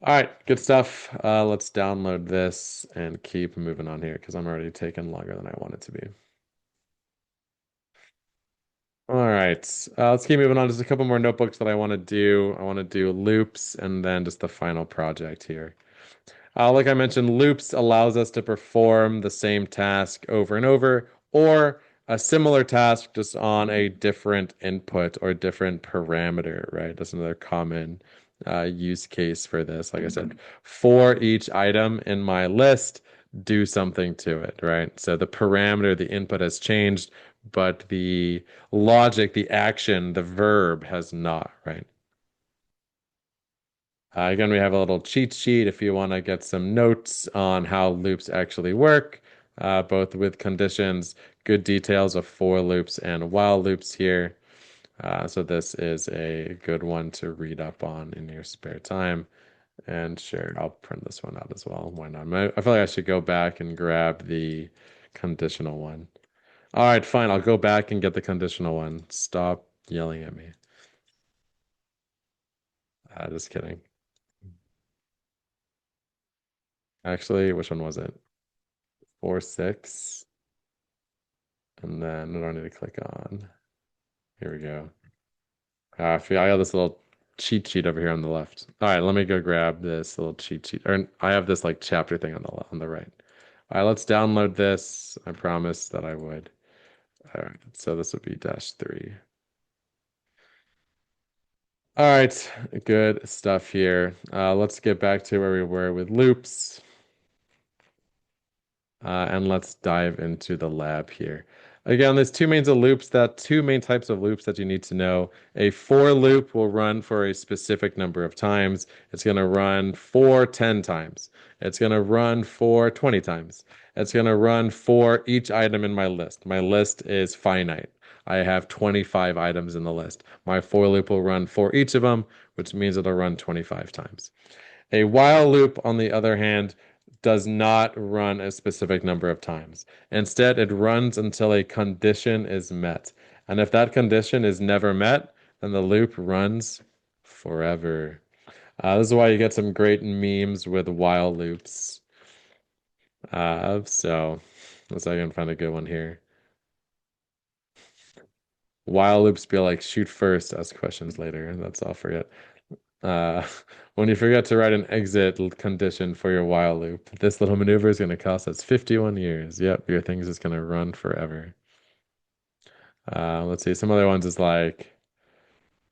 All right, good stuff. Let's download this and keep moving on here because I'm already taking longer than I want it to be. All right, let's keep moving on. Just a couple more notebooks that I want to do. I want to do loops and then just the final project here. Like I mentioned, loops allows us to perform the same task over and over, or a similar task just on a different input or different parameter, right? That's another common use case for this. Like I said, for each item in my list, do something to it, right? So the parameter, the input has changed, but the logic, the action, the verb has not, right? Again, we have a little cheat sheet if you want to get some notes on how loops actually work, both with conditions, good details of for loops and while loops here. So this is a good one to read up on in your spare time. And sure, I'll print this one out as well. Why not? I feel like I should go back and grab the conditional one. All right, fine. I'll go back and get the conditional one. Stop yelling at me. Just kidding. Actually, which one was it? 4, 6. And then what do I need to click on? Here we go. I got this little cheat sheet over here on the left. All right, let me go grab this little cheat sheet. Or I have this like chapter thing on the right. All right, let's download this. I promised that I would. All right, so this would be -3. All right, good stuff here. Let's get back to where we were with loops. And let's dive into the lab here. Again, there's two main types of loops that you need to know. A for loop will run for a specific number of times. It's going to run for 10 times. It's going to run for 20 times. It's going to run for each item in my list. My list is finite. I have 25 items in the list. My for loop will run for each of them, which means it'll run 25 times. A while loop, on the other hand, does not run a specific number of times. Instead, it runs until a condition is met. And if that condition is never met, then the loop runs forever. This is why you get some great memes with while loops. So let's see if I can find a good one here. While loops be like shoot first, ask questions later. That's all forget. Uh, when you forget to write an exit condition for your while loop, this little maneuver is going to cost us 51 years. Yep, your thing's just going to run forever. Let's see. Some other ones is like,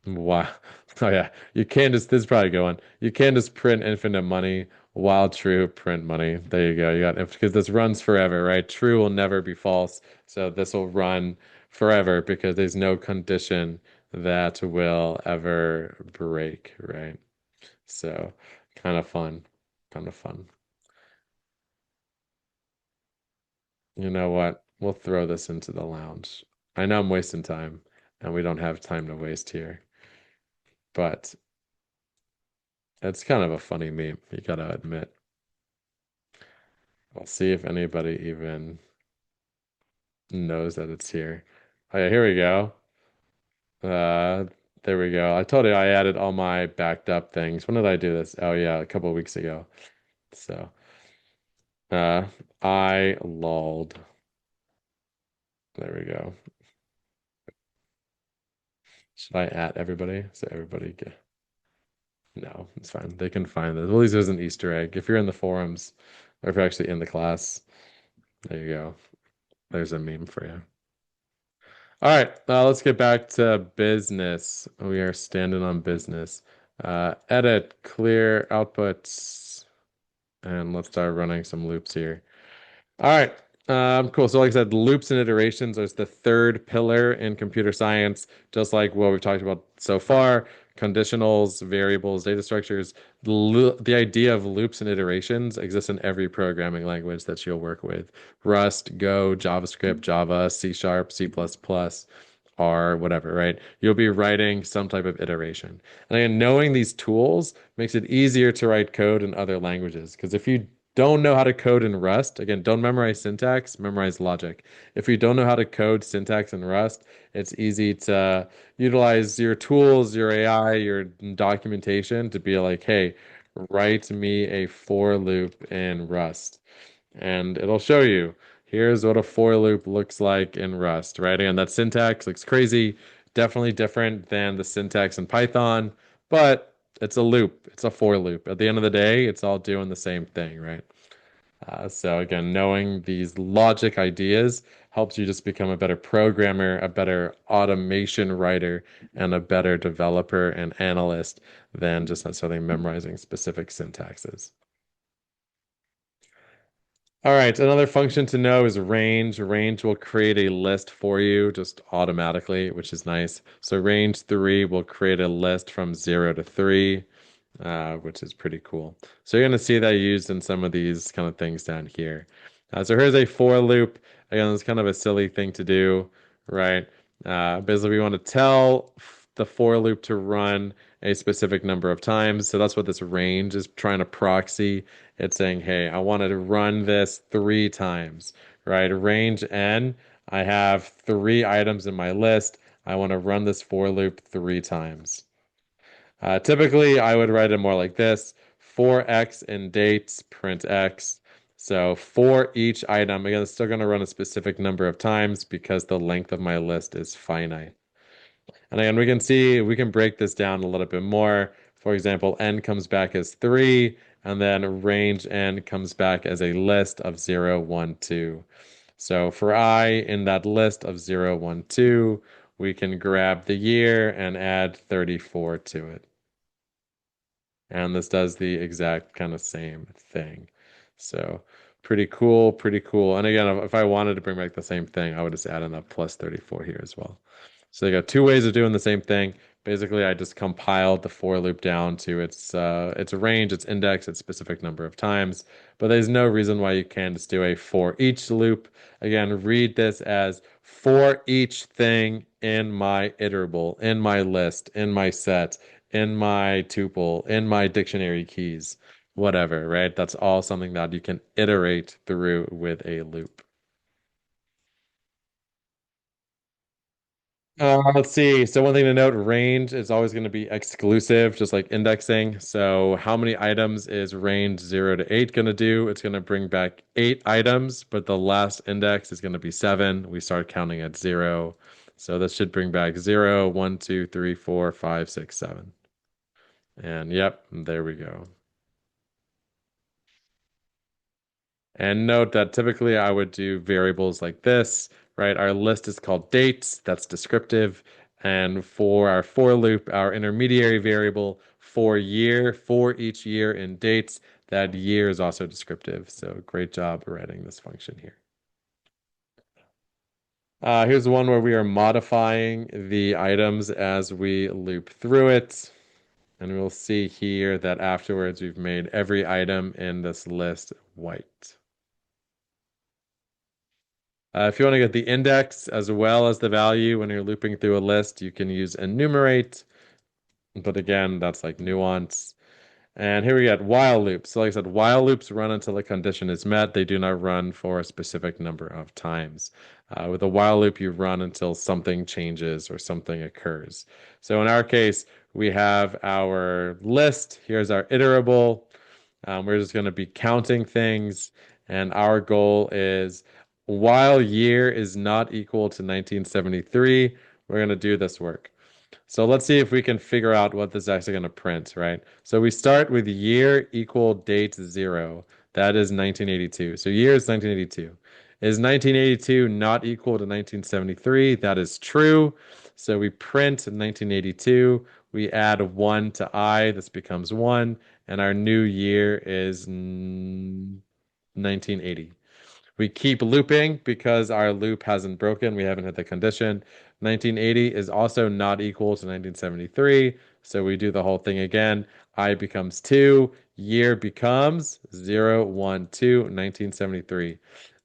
wow. Oh yeah, you can't just, this is probably a good one. You can't just print infinite money while true print money. There you go. You got, because this runs forever, right? True will never be false. So this will run forever because there's no condition that will ever break, right? So kind of fun. Kind of fun. You know what? We'll throw this into the lounge. I know I'm wasting time, and we don't have time to waste here, but it's kind of a funny meme, you gotta admit. I'll see if anybody even knows that it's here. Oh yeah, here we go. Uh, there we go. I told you I added all my backed up things. When did I do this? Oh yeah, a couple of weeks ago. So, uh, I lolled. There we go. Should I add everybody so everybody get? No, it's fine. They can find this. Well, at least there's an Easter egg. If you're in the forums or if you're actually in the class, there you go. There's a meme for you. All right, let's get back to business. We are standing on business. Edit, clear outputs, and let's start running some loops here. All right. Cool. So, like I said, loops and iterations is the third pillar in computer science, just like what we've talked about so far. Conditionals, variables, data structures. The idea of loops and iterations exists in every programming language that you'll work with. Rust, Go, JavaScript, Java, C Sharp, C++, R, whatever, right? You'll be writing some type of iteration. And again, knowing these tools makes it easier to write code in other languages. Because if you don't know how to code in Rust, again, don't memorize syntax, memorize logic. If you don't know how to code syntax in Rust, it's easy to utilize your tools, your AI, your documentation to be like, hey, write me a for loop in Rust. And it'll show you, here's what a for loop looks like in Rust, right? And that syntax looks crazy, definitely different than the syntax in Python, but it's a loop. It's a for loop. At the end of the day, it's all doing the same thing, right? So again, knowing these logic ideas helps you just become a better programmer, a better automation writer, and a better developer and analyst than just necessarily memorizing specific syntaxes. All right, another function to know is range. Range will create a list for you just automatically, which is nice. So range 3 will create a list from 0 to 3, which is pretty cool. So you're going to see that used in some of these kind of things down here. So here's a for loop. Again, it's kind of a silly thing to do, right? Basically, we want to tell the for loop to run a specific number of times. So that's what this range is trying to proxy. It's saying, hey, I want to run this 3 times, right? Range n, I have 3 items in my list. I want to run this for loop 3 times. Typically, I would write it more like this: for x in dates, print x. So for each item, again, it's still going to run a specific number of times because the length of my list is finite. And again, we can see we can break this down a little bit more. For example, n comes back as 3, and then range n comes back as a list of 0, 1, 2. So for I in that list of 0, 1, 2, we can grab the year and add 34 to it. And this does the exact kind of same thing. So pretty cool, pretty cool. And again, if I wanted to bring back the same thing, I would just add in a plus 34 here as well. So you got two ways of doing the same thing. Basically, I just compiled the for loop down to its range, its index, its specific number of times. But there's no reason why you can't just do a for each loop. Again, read this as for each thing in my iterable, in my list, in my set, in my tuple, in my dictionary keys, whatever, right? That's all something that you can iterate through with a loop. Let's see. So one thing to note, range is always going to be exclusive, just like indexing. So how many items is range 0 to 8 going to do? It's going to bring back 8 items, but the last index is going to be 7. We start counting at 0. So this should bring back 0, 1, 2, 3, 4, 5, 6, 7. And yep, there we go. And note that typically I would do variables like this, right? Our list is called dates, that's descriptive. And for our for loop, our intermediary variable for year, for each year in dates, that year is also descriptive. So great job writing this function here. Here's one where we are modifying the items as we loop through it. And we'll see here that afterwards we've made every item in this list white. If you want to get the index as well as the value when you're looping through a list, you can use enumerate. But again, that's like nuance. And here we get while loops. So like I said, while loops run until a condition is met. They do not run for a specific number of times. With a while loop, you run until something changes or something occurs. So in our case, we have our list. Here's our iterable. We're just going to be counting things, and our goal is while year is not equal to 1973, we're going to do this work. So let's see if we can figure out what this is actually going to print, right? So we start with year equal date 0. That is 1982. So year is 1982. Is 1982 not equal to 1973? That is true. So we print 1982. We add 1 to I. This becomes 1. And our new year is 1980. We keep looping because our loop hasn't broken. We haven't hit the condition. 1980 is also not equal to 1973. So we do the whole thing again. I becomes 2. Year becomes 0, 1, 2, 1973.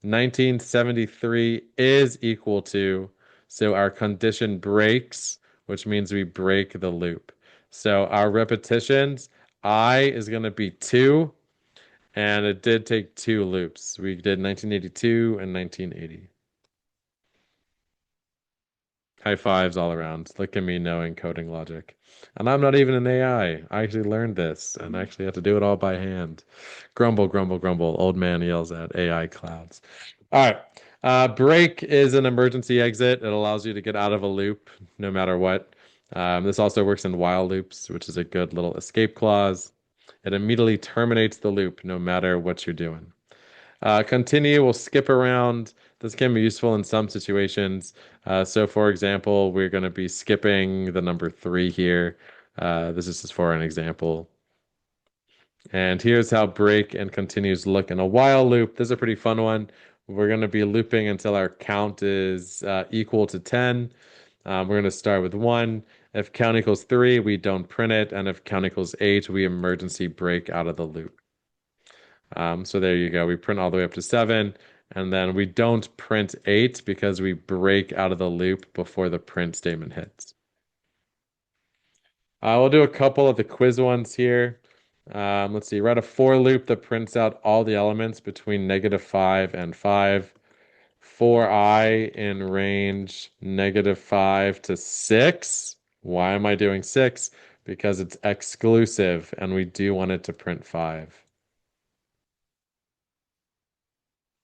1973 is equal to, so our condition breaks, which means we break the loop. So our repetitions, I is going to be 2. And it did take 2 loops. We did 1982 and 1980. High fives all around. Look at me knowing coding logic. And I'm not even an AI. I actually learned this and actually had to do it all by hand. Grumble, grumble, grumble. Old man yells at AI clouds. All right. Break is an emergency exit. It allows you to get out of a loop no matter what. This also works in while loops, which is a good little escape clause. It immediately terminates the loop no matter what you're doing. Continue, we'll skip around. This can be useful in some situations. So, for example, we're going to be skipping the number 3 here. This is just for an example. And here's how break and continues look in a while loop. This is a pretty fun one. We're going to be looping until our count is equal to 10. We're going to start with 1. If count equals 3, we don't print it. And if count equals 8, we emergency break out of the loop. So there you go. We print all the way up to 7, and then we don't print 8 because we break out of the loop before the print statement hits. We'll do a couple of the quiz ones here. Let's see. Write a for loop that prints out all the elements between -5 and 5. For I in range -5 to 6. Why am I doing 6? Because it's exclusive, and we do want it to print 5.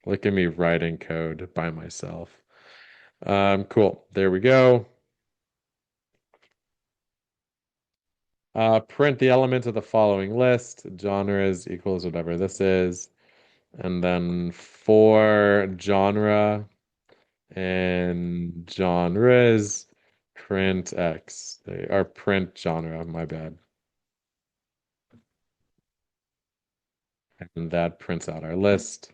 Look at me writing code by myself. Cool. There we go. Print the elements of the following list. Genres equals whatever this is. And then for genre and genres, print X. They are print genre, my bad. And that prints out our list.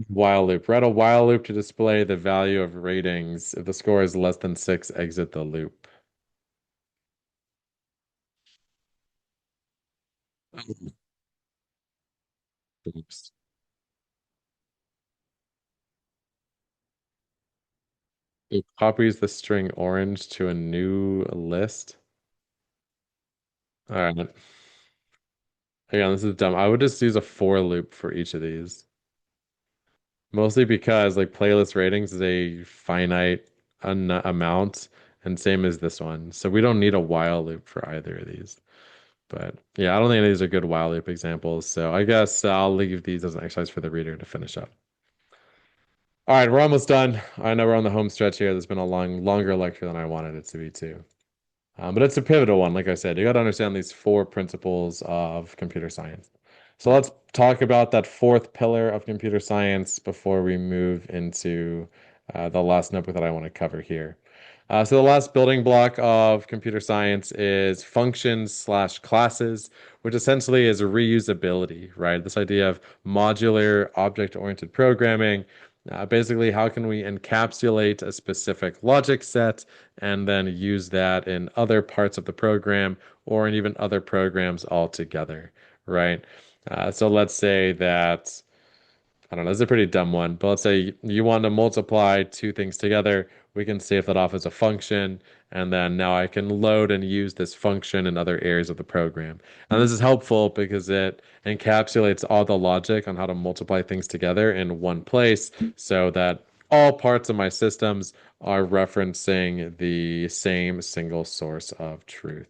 While loop. Write a while loop to display the value of ratings. If the score is less than 6, exit the loop. Oops. It copies the string orange to a new list. All right. Again, this is dumb. I would just use a for loop for each of these. Mostly because like playlist ratings is a finite amount, and same as this one. So we don't need a while loop for either of these. But yeah, I don't think these are good while loop examples. So I guess I'll leave these as an exercise for the reader to finish up. All right, we're almost done. I know we're on the home stretch here. There's been a longer lecture than I wanted it to be too. But it's a pivotal one. Like I said, you got to understand these four principles of computer science. So let's talk about that fourth pillar of computer science before we move into the last notebook that I want to cover here. So the last building block of computer science is functions slash classes, which essentially is reusability, right? This idea of modular object-oriented programming. Basically, how can we encapsulate a specific logic set and then use that in other parts of the program or in even other programs altogether, right? So let's say that, I don't know, this is a pretty dumb one, but let's say you want to multiply two things together. We can save that off as a function, and then now I can load and use this function in other areas of the program. And this is helpful because it encapsulates all the logic on how to multiply things together in one place so that all parts of my systems are referencing the same single source of truth.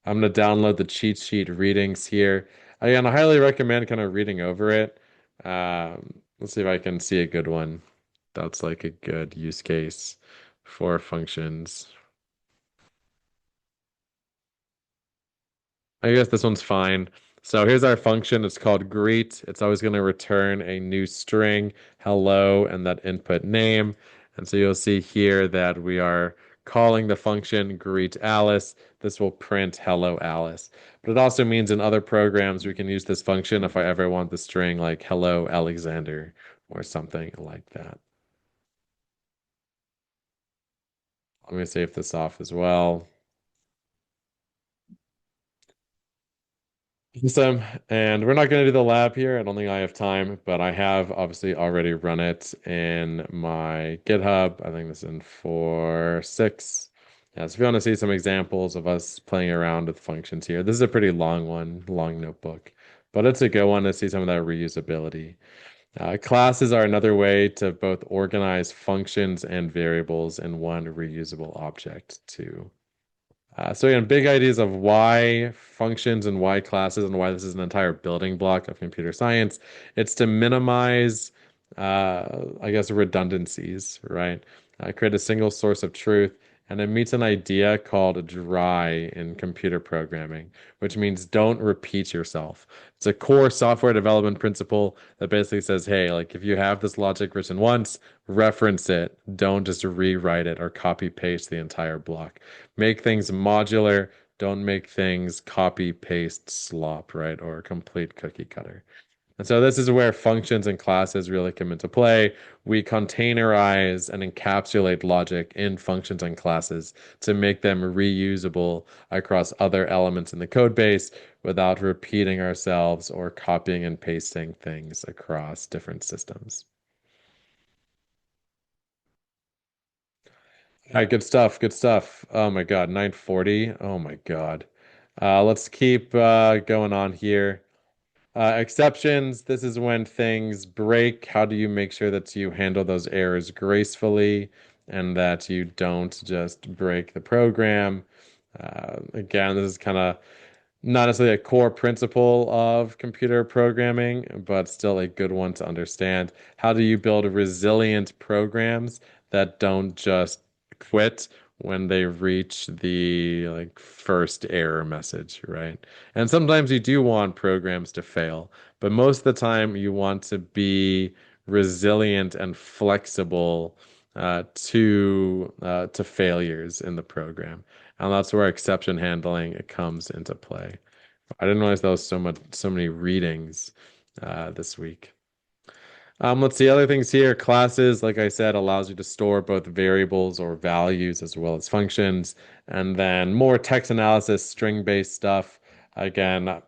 I'm going to download the cheat sheet readings here. Again, I highly recommend kind of reading over it. Let's see if I can see a good one. That's like a good use case for functions. I guess this one's fine. So here's our function. It's called greet. It's always going to return a new string, hello, and that input name. And so you'll see here that we are calling the function greet Alice. This will print hello Alice. But it also means in other programs we can use this function if I ever want the string like hello Alexander or something like that. Let me save this off as well. Awesome. And we're not going to do the lab here. I don't think I have time, but I have obviously already run it in my GitHub. I think this is in 4.6. Yeah, so if you want to see some examples of us playing around with functions here, this is a pretty long one, long notebook, but it's a good one to see some of that reusability. Classes are another way to both organize functions and variables in one reusable object too. So again, big ideas of why functions and why classes and why this is an entire building block of computer science. It's to minimize, I guess, redundancies, right? Create a single source of truth, and it meets an idea called dry in computer programming, which means don't repeat yourself. It's a core software development principle that basically says, hey, like if you have this logic written once, reference it. Don't just rewrite it or copy paste the entire block. Make things modular. Don't make things copy paste slop, right? Or complete cookie cutter. And so this is where functions and classes really come into play. We containerize and encapsulate logic in functions and classes to make them reusable across other elements in the code base without repeating ourselves or copying and pasting things across different systems. All right, good stuff. Good stuff. Oh my God, 940. Oh my God. Let's keep going on here. Exceptions. This is when things break. How do you make sure that you handle those errors gracefully and that you don't just break the program? Again, this is kind of not necessarily a core principle of computer programming, but still a good one to understand. How do you build resilient programs that don't just quit when they reach the like first error message, right? And sometimes you do want programs to fail, but most of the time you want to be resilient and flexible to failures in the program. And that's where exception handling comes into play. I didn't realize there was so many readings this week. Let's see other things here. Classes, like I said, allows you to store both variables or values as well as functions. And then more text analysis, string-based stuff. Again,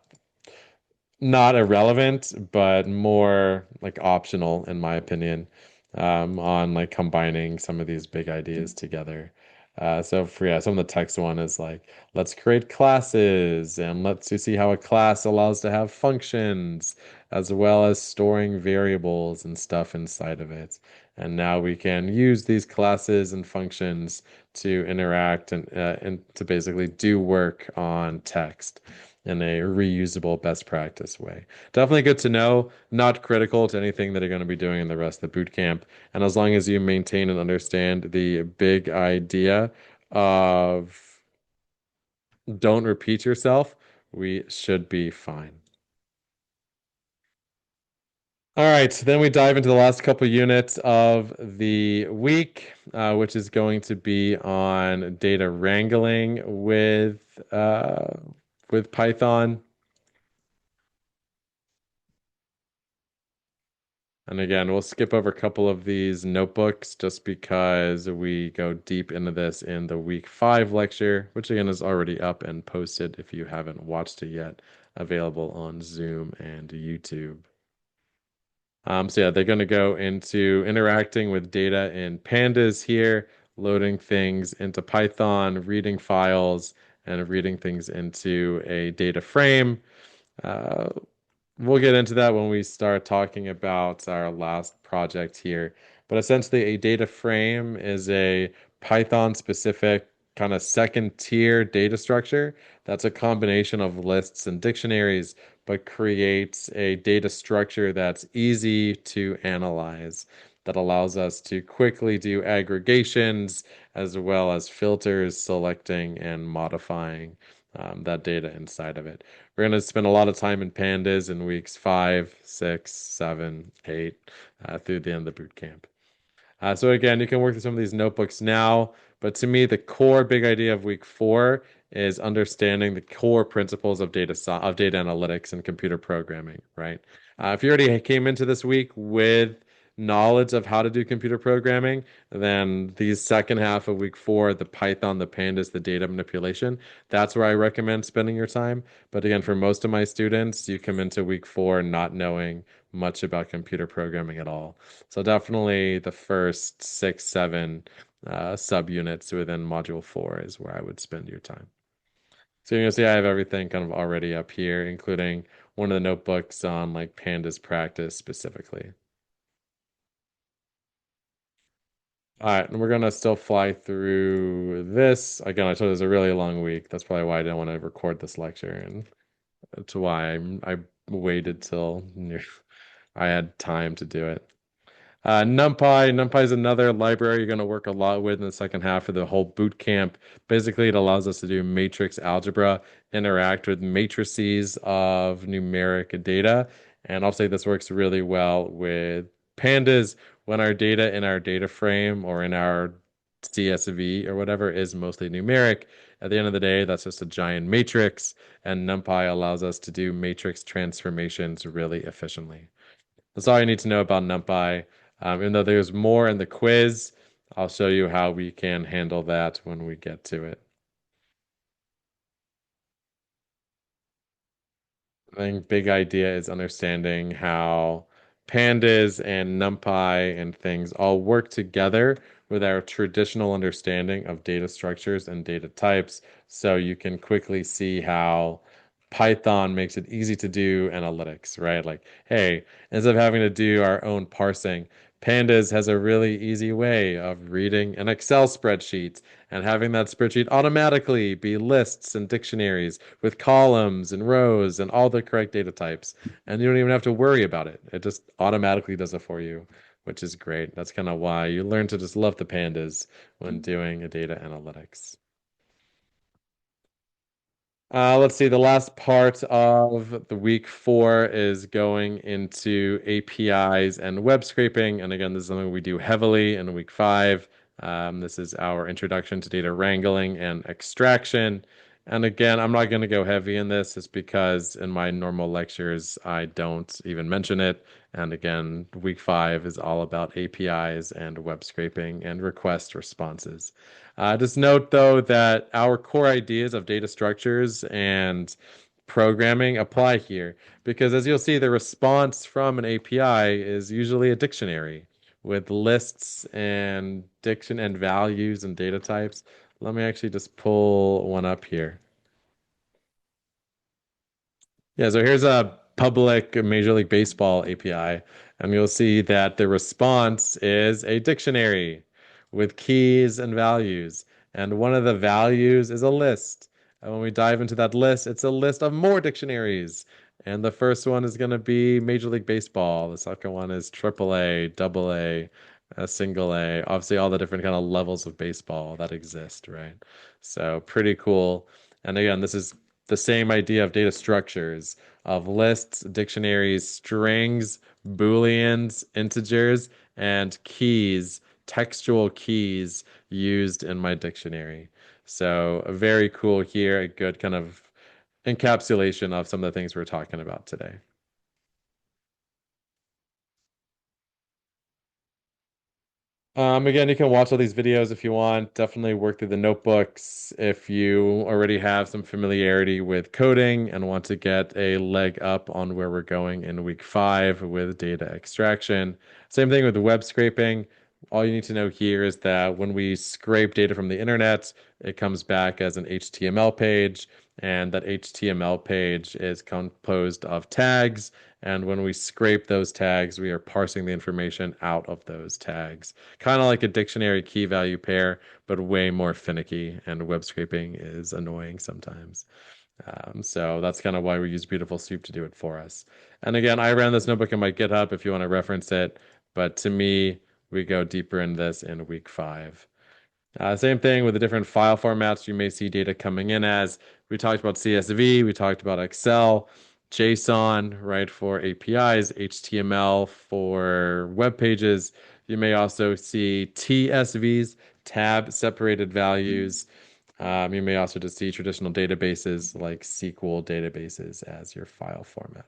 not irrelevant, but more like optional, in my opinion, on like combining some of these big ideas together. So for yeah, some of the text one is like, let's create classes and let's you see how a class allows to have functions as well as storing variables and stuff inside of it. And now we can use these classes and functions to interact and to basically do work on text in a reusable best practice way. Definitely good to know, not critical to anything that you're going to be doing in the rest of the boot camp. And as long as you maintain and understand the big idea of don't repeat yourself, we should be fine. All right, then we dive into the last couple units of the week, which is going to be on data wrangling with Python. And again, we'll skip over a couple of these notebooks just because we go deep into this in the week 5 lecture, which again is already up and posted if you haven't watched it yet, available on Zoom and YouTube. So yeah, they're going to go into interacting with data in Pandas here, loading things into Python, reading files, and reading things into a data frame. Uh, We'll get into that when we start talking about our last project here. But essentially, a data frame is a Python specific kind of second tier data structure that's a combination of lists and dictionaries, but creates a data structure that's easy to analyze, that allows us to quickly do aggregations as well as filters, selecting and modifying that data inside of it. We're going to spend a lot of time in pandas in weeks 5, 6, 7, 8 through the end of the boot camp. So again, you can work through some of these notebooks now, but to me, the core big idea of week 4 is understanding the core principles of data analytics and computer programming, right? If you already came into this week with knowledge of how to do computer programming, then the second half of week 4, the Python, the pandas, the data manipulation, that's where I recommend spending your time. But again, for most of my students, you come into week 4 not knowing much about computer programming at all. So definitely the first 6, 7 subunits within module 4 is where I would spend your time. So you're gonna see I have everything kind of already up here, including one of the notebooks on like pandas practice specifically. All right, and we're gonna still fly through this. Again, I told you it was a really long week. That's probably why I didn't want to record this lecture, and that's why I waited till I had time to do it. NumPy is another library you're going to work a lot with in the second half of the whole boot camp. Basically, it allows us to do matrix algebra, interact with matrices of numeric data. And I'll say this works really well with pandas when our data in our data frame or in our CSV or whatever is mostly numeric. At the end of the day, that's just a giant matrix, and NumPy allows us to do matrix transformations really efficiently. That's all you need to know about NumPy. Even though there's more in the quiz, I'll show you how we can handle that when we get to it. I think big idea is understanding how pandas and NumPy and things all work together with our traditional understanding of data structures and data types. So you can quickly see how Python makes it easy to do analytics, right? Like, hey, instead of having to do our own parsing, Pandas has a really easy way of reading an Excel spreadsheet and having that spreadsheet automatically be lists and dictionaries with columns and rows and all the correct data types. And you don't even have to worry about it. It just automatically does it for you, which is great. That's kind of why you learn to just love the pandas when doing a data analytics. Let's see. The last part of the week 4 is going into APIs and web scraping. And again, this is something we do heavily in week 5. This is our introduction to data wrangling and extraction. And again, I'm not going to go heavy in this just because in my normal lectures, I don't even mention it. And again, week 5 is all about APIs and web scraping and request responses. Just note though that our core ideas of data structures and programming apply here because as you'll see, the response from an API is usually a dictionary with lists and diction and values and data types. Let me actually just pull one up here. Yeah, so here's a public Major League Baseball API, and you'll see that the response is a dictionary with keys and values. And one of the values is a list. And when we dive into that list, it's a list of more dictionaries. And the first one is going to be Major League Baseball. The second one is triple A, double A, single A. Obviously, all the different kind of levels of baseball that exist, right? So pretty cool. And again, this is the same idea of data structures of lists, dictionaries, strings, booleans, integers, and keys, textual keys used in my dictionary. So very cool here, a good kind of encapsulation of some of the things we're talking about today. Again, you can watch all these videos if you want. Definitely work through the notebooks if you already have some familiarity with coding and want to get a leg up on where we're going in week 5 with data extraction. Same thing with the web scraping. All you need to know here is that when we scrape data from the internet, it comes back as an HTML page, and that HTML page is composed of tags. And when we scrape those tags, we are parsing the information out of those tags. Kind of like a dictionary key value pair, but way more finicky, and web scraping is annoying sometimes. So that's kind of why we use Beautiful Soup to do it for us. And again, I ran this notebook in my GitHub if you want to reference it, but to me, we go deeper in this in week 5. Same thing with the different file formats you may see data coming in as. We talked about CSV, we talked about Excel, JSON, right, for APIs, HTML for web pages. You may also see TSVs, tab separated values. You may also just see traditional databases like SQL databases as your file format.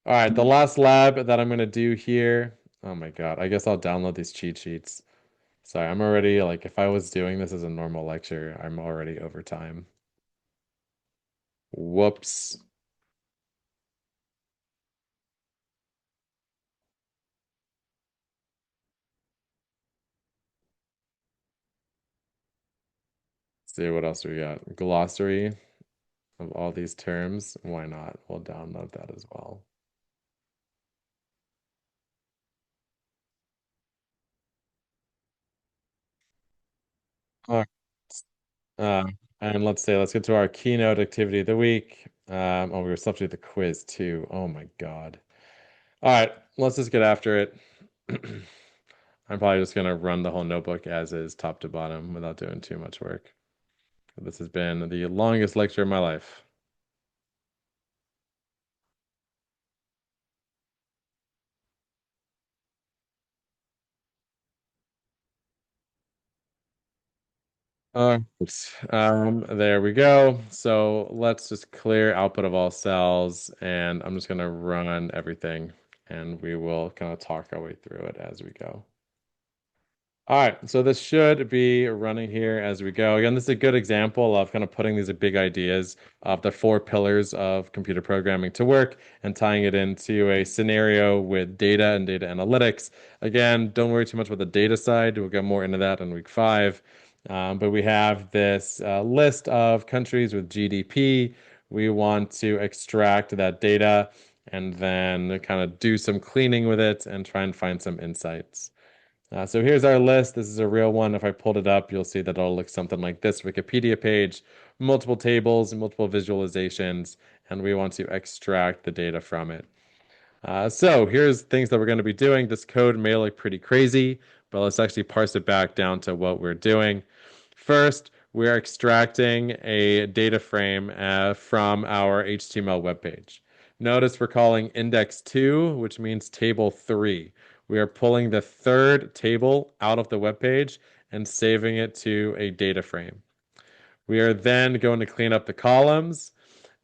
All right, the last lab that I'm going to do here. Oh my God, I guess I'll download these cheat sheets. Sorry, I'm already like, if I was doing this as a normal lecture, I'm already over time. Whoops. Let's see what else we got. Glossary of all these terms. Why not? We'll download that as well. All right. Uh, and let's get to our keynote activity of the week. Oh, we were still have to do the quiz too. Oh my God. All right, let's just get after it. I'm probably just gonna run the whole notebook as is, top to bottom, without doing too much work. This has been the longest lecture of my life. Uh, there we go. So let's just clear output of all cells, and I'm just gonna run everything, and we will kind of talk our way through it as we go. All right, so this should be running here as we go. Again, this is a good example of kind of putting these big ideas of the 4 pillars of computer programming to work and tying it into a scenario with data and data analytics. Again, don't worry too much about the data side. We'll get more into that in week 5. But we have this list of countries with GDP. We want to extract that data and then kind of do some cleaning with it and try and find some insights. So here's our list. This is a real one. If I pulled it up, you'll see that it'll look something like this Wikipedia page, multiple tables, multiple visualizations, and we want to extract the data from it. So here's things that we're going to be doing. This code may look pretty crazy, but let's actually parse it back down to what we're doing. First, we're extracting a data frame from our HTML web page. Notice we're calling index 2, which means table 3. We are pulling the third table out of the web page and saving it to a data frame. We are then going to clean up the columns,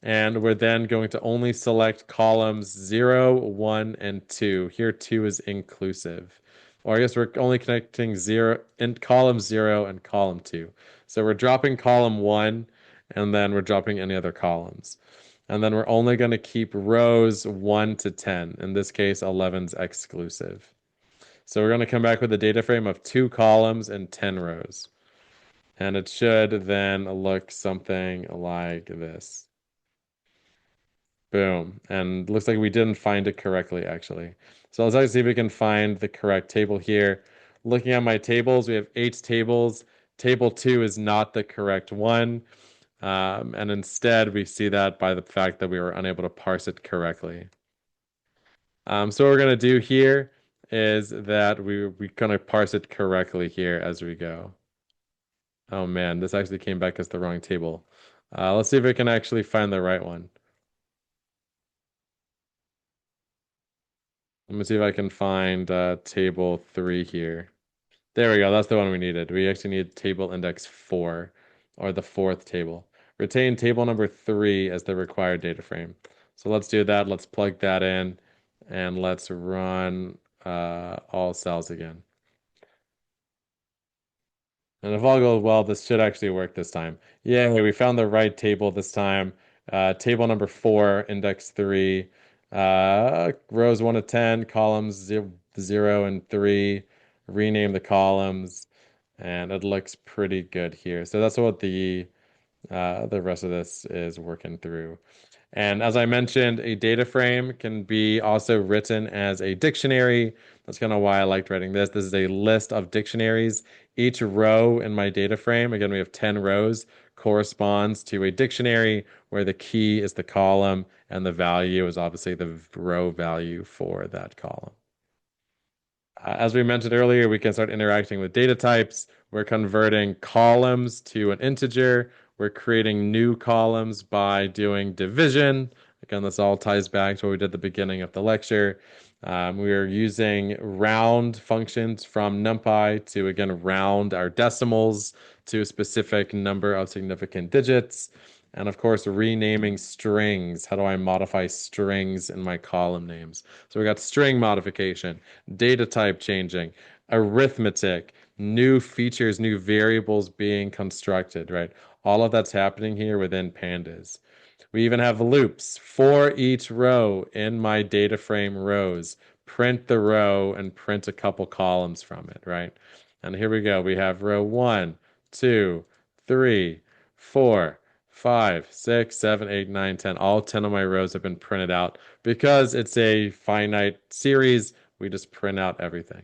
and we're then going to only select columns 0, 1, and 2. Here, 2 is inclusive. Or I guess we're only connecting 0 in column 0 and column 2. So we're dropping column 1, and then we're dropping any other columns. And then we're only going to keep rows 1 to 10. In this case, 11's exclusive. So we're going to come back with a data frame of 2 columns and 10 rows. And it should then look something like this. Boom. And looks like we didn't find it correctly, actually. So let's actually see if we can find the correct table here. Looking at my tables, we have 8 tables. Table 2 is not the correct one. And instead, we see that by the fact that we were unable to parse it correctly. So what we're going to do here is that we're going to parse it correctly here as we go. Oh man, this actually came back as the wrong table. Let's see if we can actually find the right one. Let me see if I can find table 3 here. There we go. That's the one we needed. We actually need table index 4, or the fourth table. Retain table number 3 as the required data frame. So let's do that. Let's plug that in, and let's run all cells again. And if all goes well, this should actually work this time. Yay, we found the right table this time. Table number 4, index 3, rows 1 to 10, columns 0 and 3. Rename the columns, and it looks pretty good here. So that's what the rest of this is working through. And as I mentioned, a data frame can be also written as a dictionary. That's kind of why I liked writing this. This is a list of dictionaries. Each row in my data frame, again, we have 10 rows, corresponds to a dictionary where the key is the column and the value is obviously the row value for that column. As we mentioned earlier, we can start interacting with data types. We're converting columns to an integer. We're creating new columns by doing division. Again, this all ties back to what we did at the beginning of the lecture. We are using round functions from NumPy to, again, round our decimals to a specific number of significant digits. And of course, renaming strings. How do I modify strings in my column names? So we got string modification, data type changing, arithmetic, new features, new variables being constructed, right? All of that's happening here within Pandas. We even have loops for each row in my data frame rows. Print the row and print a couple columns from it, right? And here we go. We have row 1, 2, 3, 4, 5, 6, 7, 8, 9, 10. All 10 of my rows have been printed out. Because it's a finite series, we just print out everything.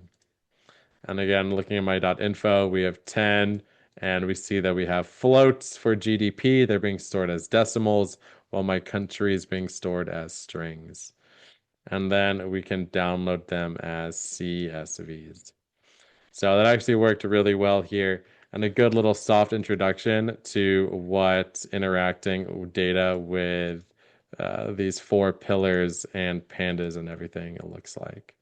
And again, looking at my .info, we have 10, and we see that we have floats for GDP. They're being stored as decimals, while my country is being stored as strings. And then we can download them as CSVs. So that actually worked really well here, and a good little soft introduction to what interacting data with these 4 pillars and pandas and everything it looks like.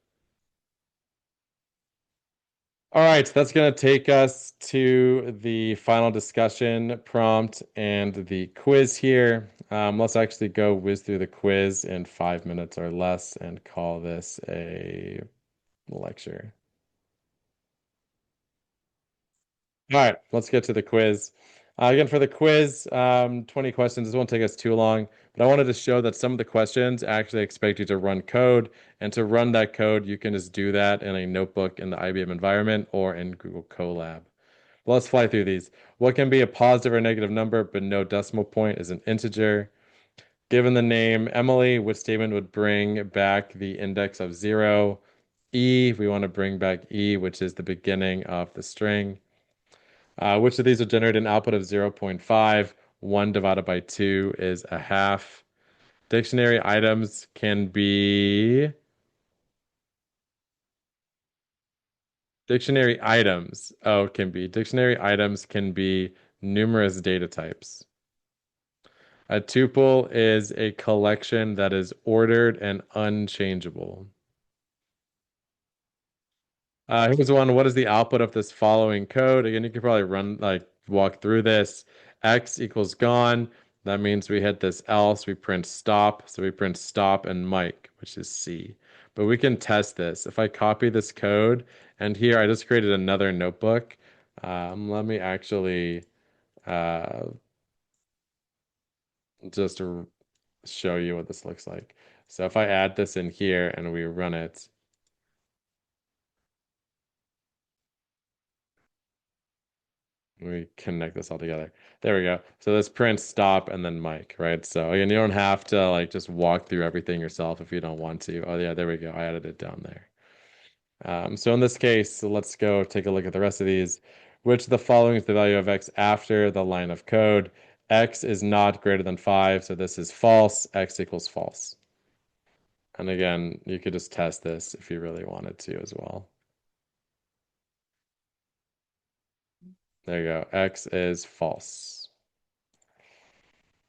All right, that's going to take us to the final discussion prompt and the quiz here. Let's actually go whiz through the quiz in 5 minutes or less and call this a lecture. All right, let's get to the quiz. Again, for the quiz, 20 questions. This won't take us too long, but I wanted to show that some of the questions actually expect you to run code. And to run that code, you can just do that in a notebook in the IBM environment or in Google Colab. Well, let's fly through these. What can be a positive or negative number, but no decimal point is an integer? Given the name Emily, which statement would bring back the index of 0? E, we want to bring back E, which is the beginning of the string. Which of these will generate an output of 0.5? 1 divided by 2 is a half. Dictionary items can be dictionary items. Oh, can be. Dictionary items can be numerous data types. A tuple is a collection that is ordered and unchangeable. Here's one. What is the output of this following code? Again, you could probably walk through this. X equals gone. That means we hit this else. We print stop. So we print stop and Mike, which is C. But we can test this. If I copy this code, and here I just created another notebook. Let me actually uh, just show you what this looks like. So if I add this in here and we run it, we connect this all together. There we go. So this print stop and then Mike, right? So again, you don't have to like just walk through everything yourself if you don't want to. Oh yeah, there we go. I added it down there. So in this case, so let's go take a look at the rest of these. Which of the following is the value of x after the line of code? X is not greater than 5, so this is false. X equals false. And again, you could just test this if you really wanted to as well. There you go. X is false.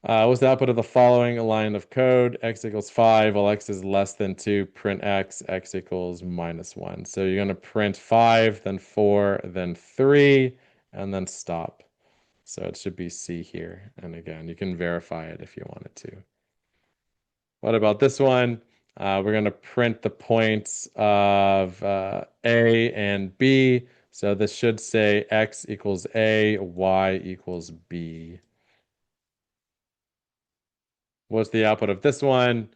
What's the output of the following line of code? X equals 5, while x is less than 2, print x equals -1. So you're going to print 5, then 4, then 3, and then stop. So it should be C here. And again, you can verify it if you wanted to. What about this one? We're going to print the points of A and B. So this should say x equals A, y equals B. What's the output of this one?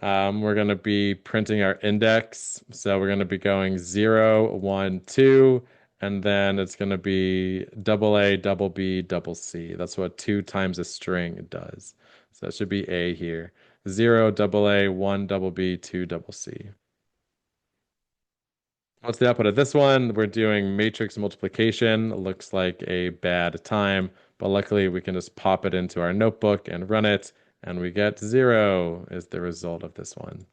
We're going to be printing our index. So we're going to be going 0, 1, 2, and then it's going to be double A, double B, double C. That's what 2 times a string does. So it should be A here. 0, double A, 1, double B, 2, double C. What's the output of this one? We're doing matrix multiplication. It looks like a bad time, but luckily we can just pop it into our notebook and run it, and we get 0 is the result of this one.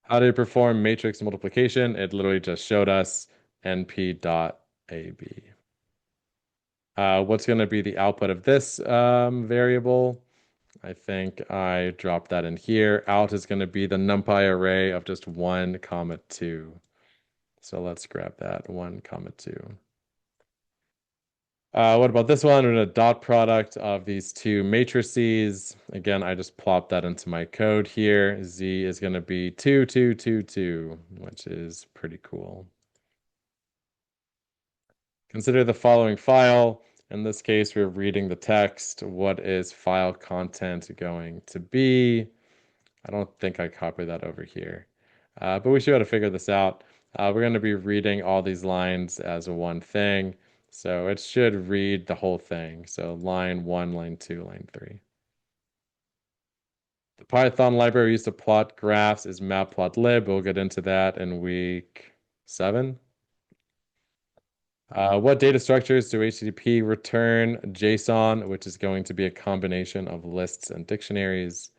How do you perform matrix multiplication? It literally just showed us np.ab. What's going to be the output of this variable? I think I dropped that in here. Out is going to be the NumPy array of just 1, comma 2. So let's grab that 1, comma 2. What about this one? We're going to dot product of these two matrices. Again, I just plopped that into my code here. Z is going to be 2, 2, 2, 2, which is pretty cool. Consider the following file. In this case, we're reading the text. What is file content going to be? I don't think I copied that over here, but we should be able to figure this out. We're going to be reading all these lines as one thing, so it should read the whole thing. So line 1, line 2, line 3. The Python library used to plot graphs is matplotlib. We'll get into that in week 7. What data structures do HTTP return? JSON, which is going to be a combination of lists and dictionaries.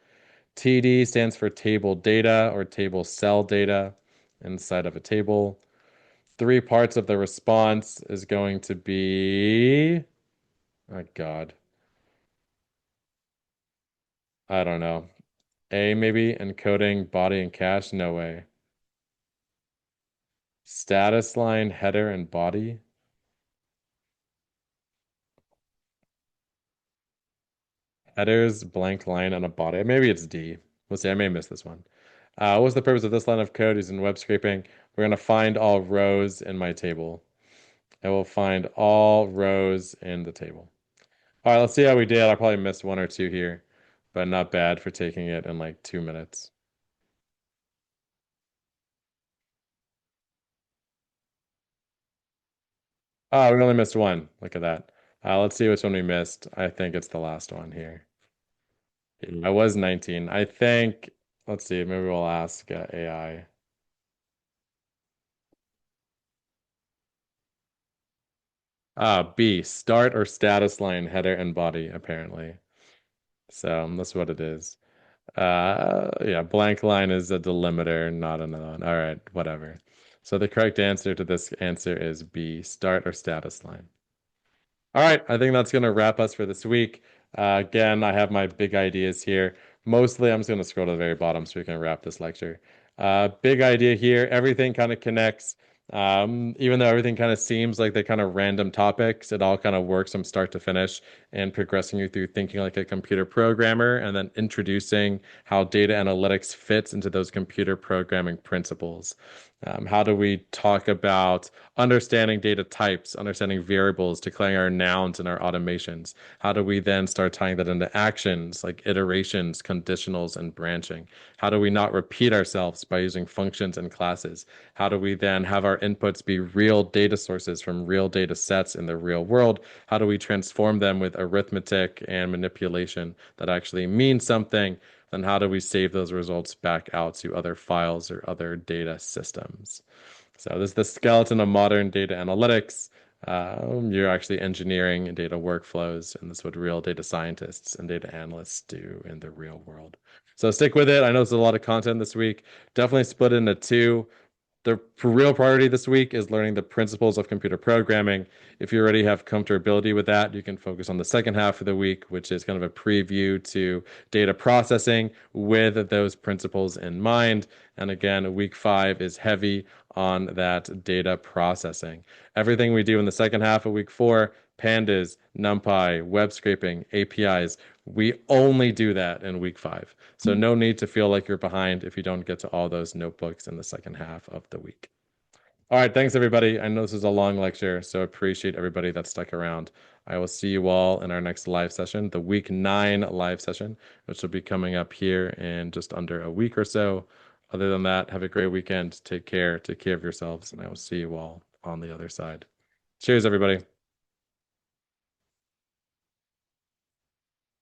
TD stands for table data or table cell data inside of a table. 3 parts of the response is going to be, oh God, I don't know. A maybe encoding body and cache? No way. Status line, header, and body. Headers, blank line, and a body. Maybe it's D. Let's see, I may miss this one. What's the purpose of this line of code using web scraping? We're going to find all rows in my table. I will find all rows in the table. All right, let's see how we did. I probably missed 1 or 2 here, but not bad for taking it in like 2 minutes. Oh, we only missed 1. Look at that. Let's see which one we missed. I think it's the last one here. I was 19. I think, let's see, maybe we'll ask AI. B, start or status line, header and body, apparently. So that's what it is. Yeah, blank line is a delimiter, not another one. All right, whatever. So the correct answer to this answer is B, start or status line. All right, I think that's going to wrap us for this week. Again, I have my big ideas here. Mostly, I'm just going to scroll to the very bottom so we can wrap this lecture. Big idea here, everything kind of connects. Even though everything kind of seems like they're kind of random topics, it all kind of works from start to finish and progressing you through thinking like a computer programmer and then introducing how data analytics fits into those computer programming principles. How do we talk about understanding data types, understanding variables, declaring our nouns and our automations? How do we then start tying that into actions like iterations, conditionals, and branching? How do we not repeat ourselves by using functions and classes? How do we then have our inputs be real data sources from real data sets in the real world? How do we transform them with arithmetic and manipulation that actually mean something? Then how do we save those results back out to other files or other data systems? So this is the skeleton of modern data analytics. You're actually engineering data workflows, and this is what real data scientists and data analysts do in the real world. So stick with it. I know there's a lot of content this week. Definitely split it into two. The real priority this week is learning the principles of computer programming. If you already have comfortability with that, you can focus on the second half of the week, which is kind of a preview to data processing with those principles in mind. And again, week 5 is heavy on that data processing. Everything we do in the second half of week 4, pandas, NumPy, web scraping, APIs, we only do that in week 5. So no need to feel like you're behind if you don't get to all those notebooks in the second half of the week. All right, thanks everybody. I know this is a long lecture, so appreciate everybody that stuck around. I will see you all in our next live session, the week 9 live session, which will be coming up here in just under a week or so. Other than that, have a great weekend. Take care of yourselves, and I will see you all on the other side. Cheers, everybody.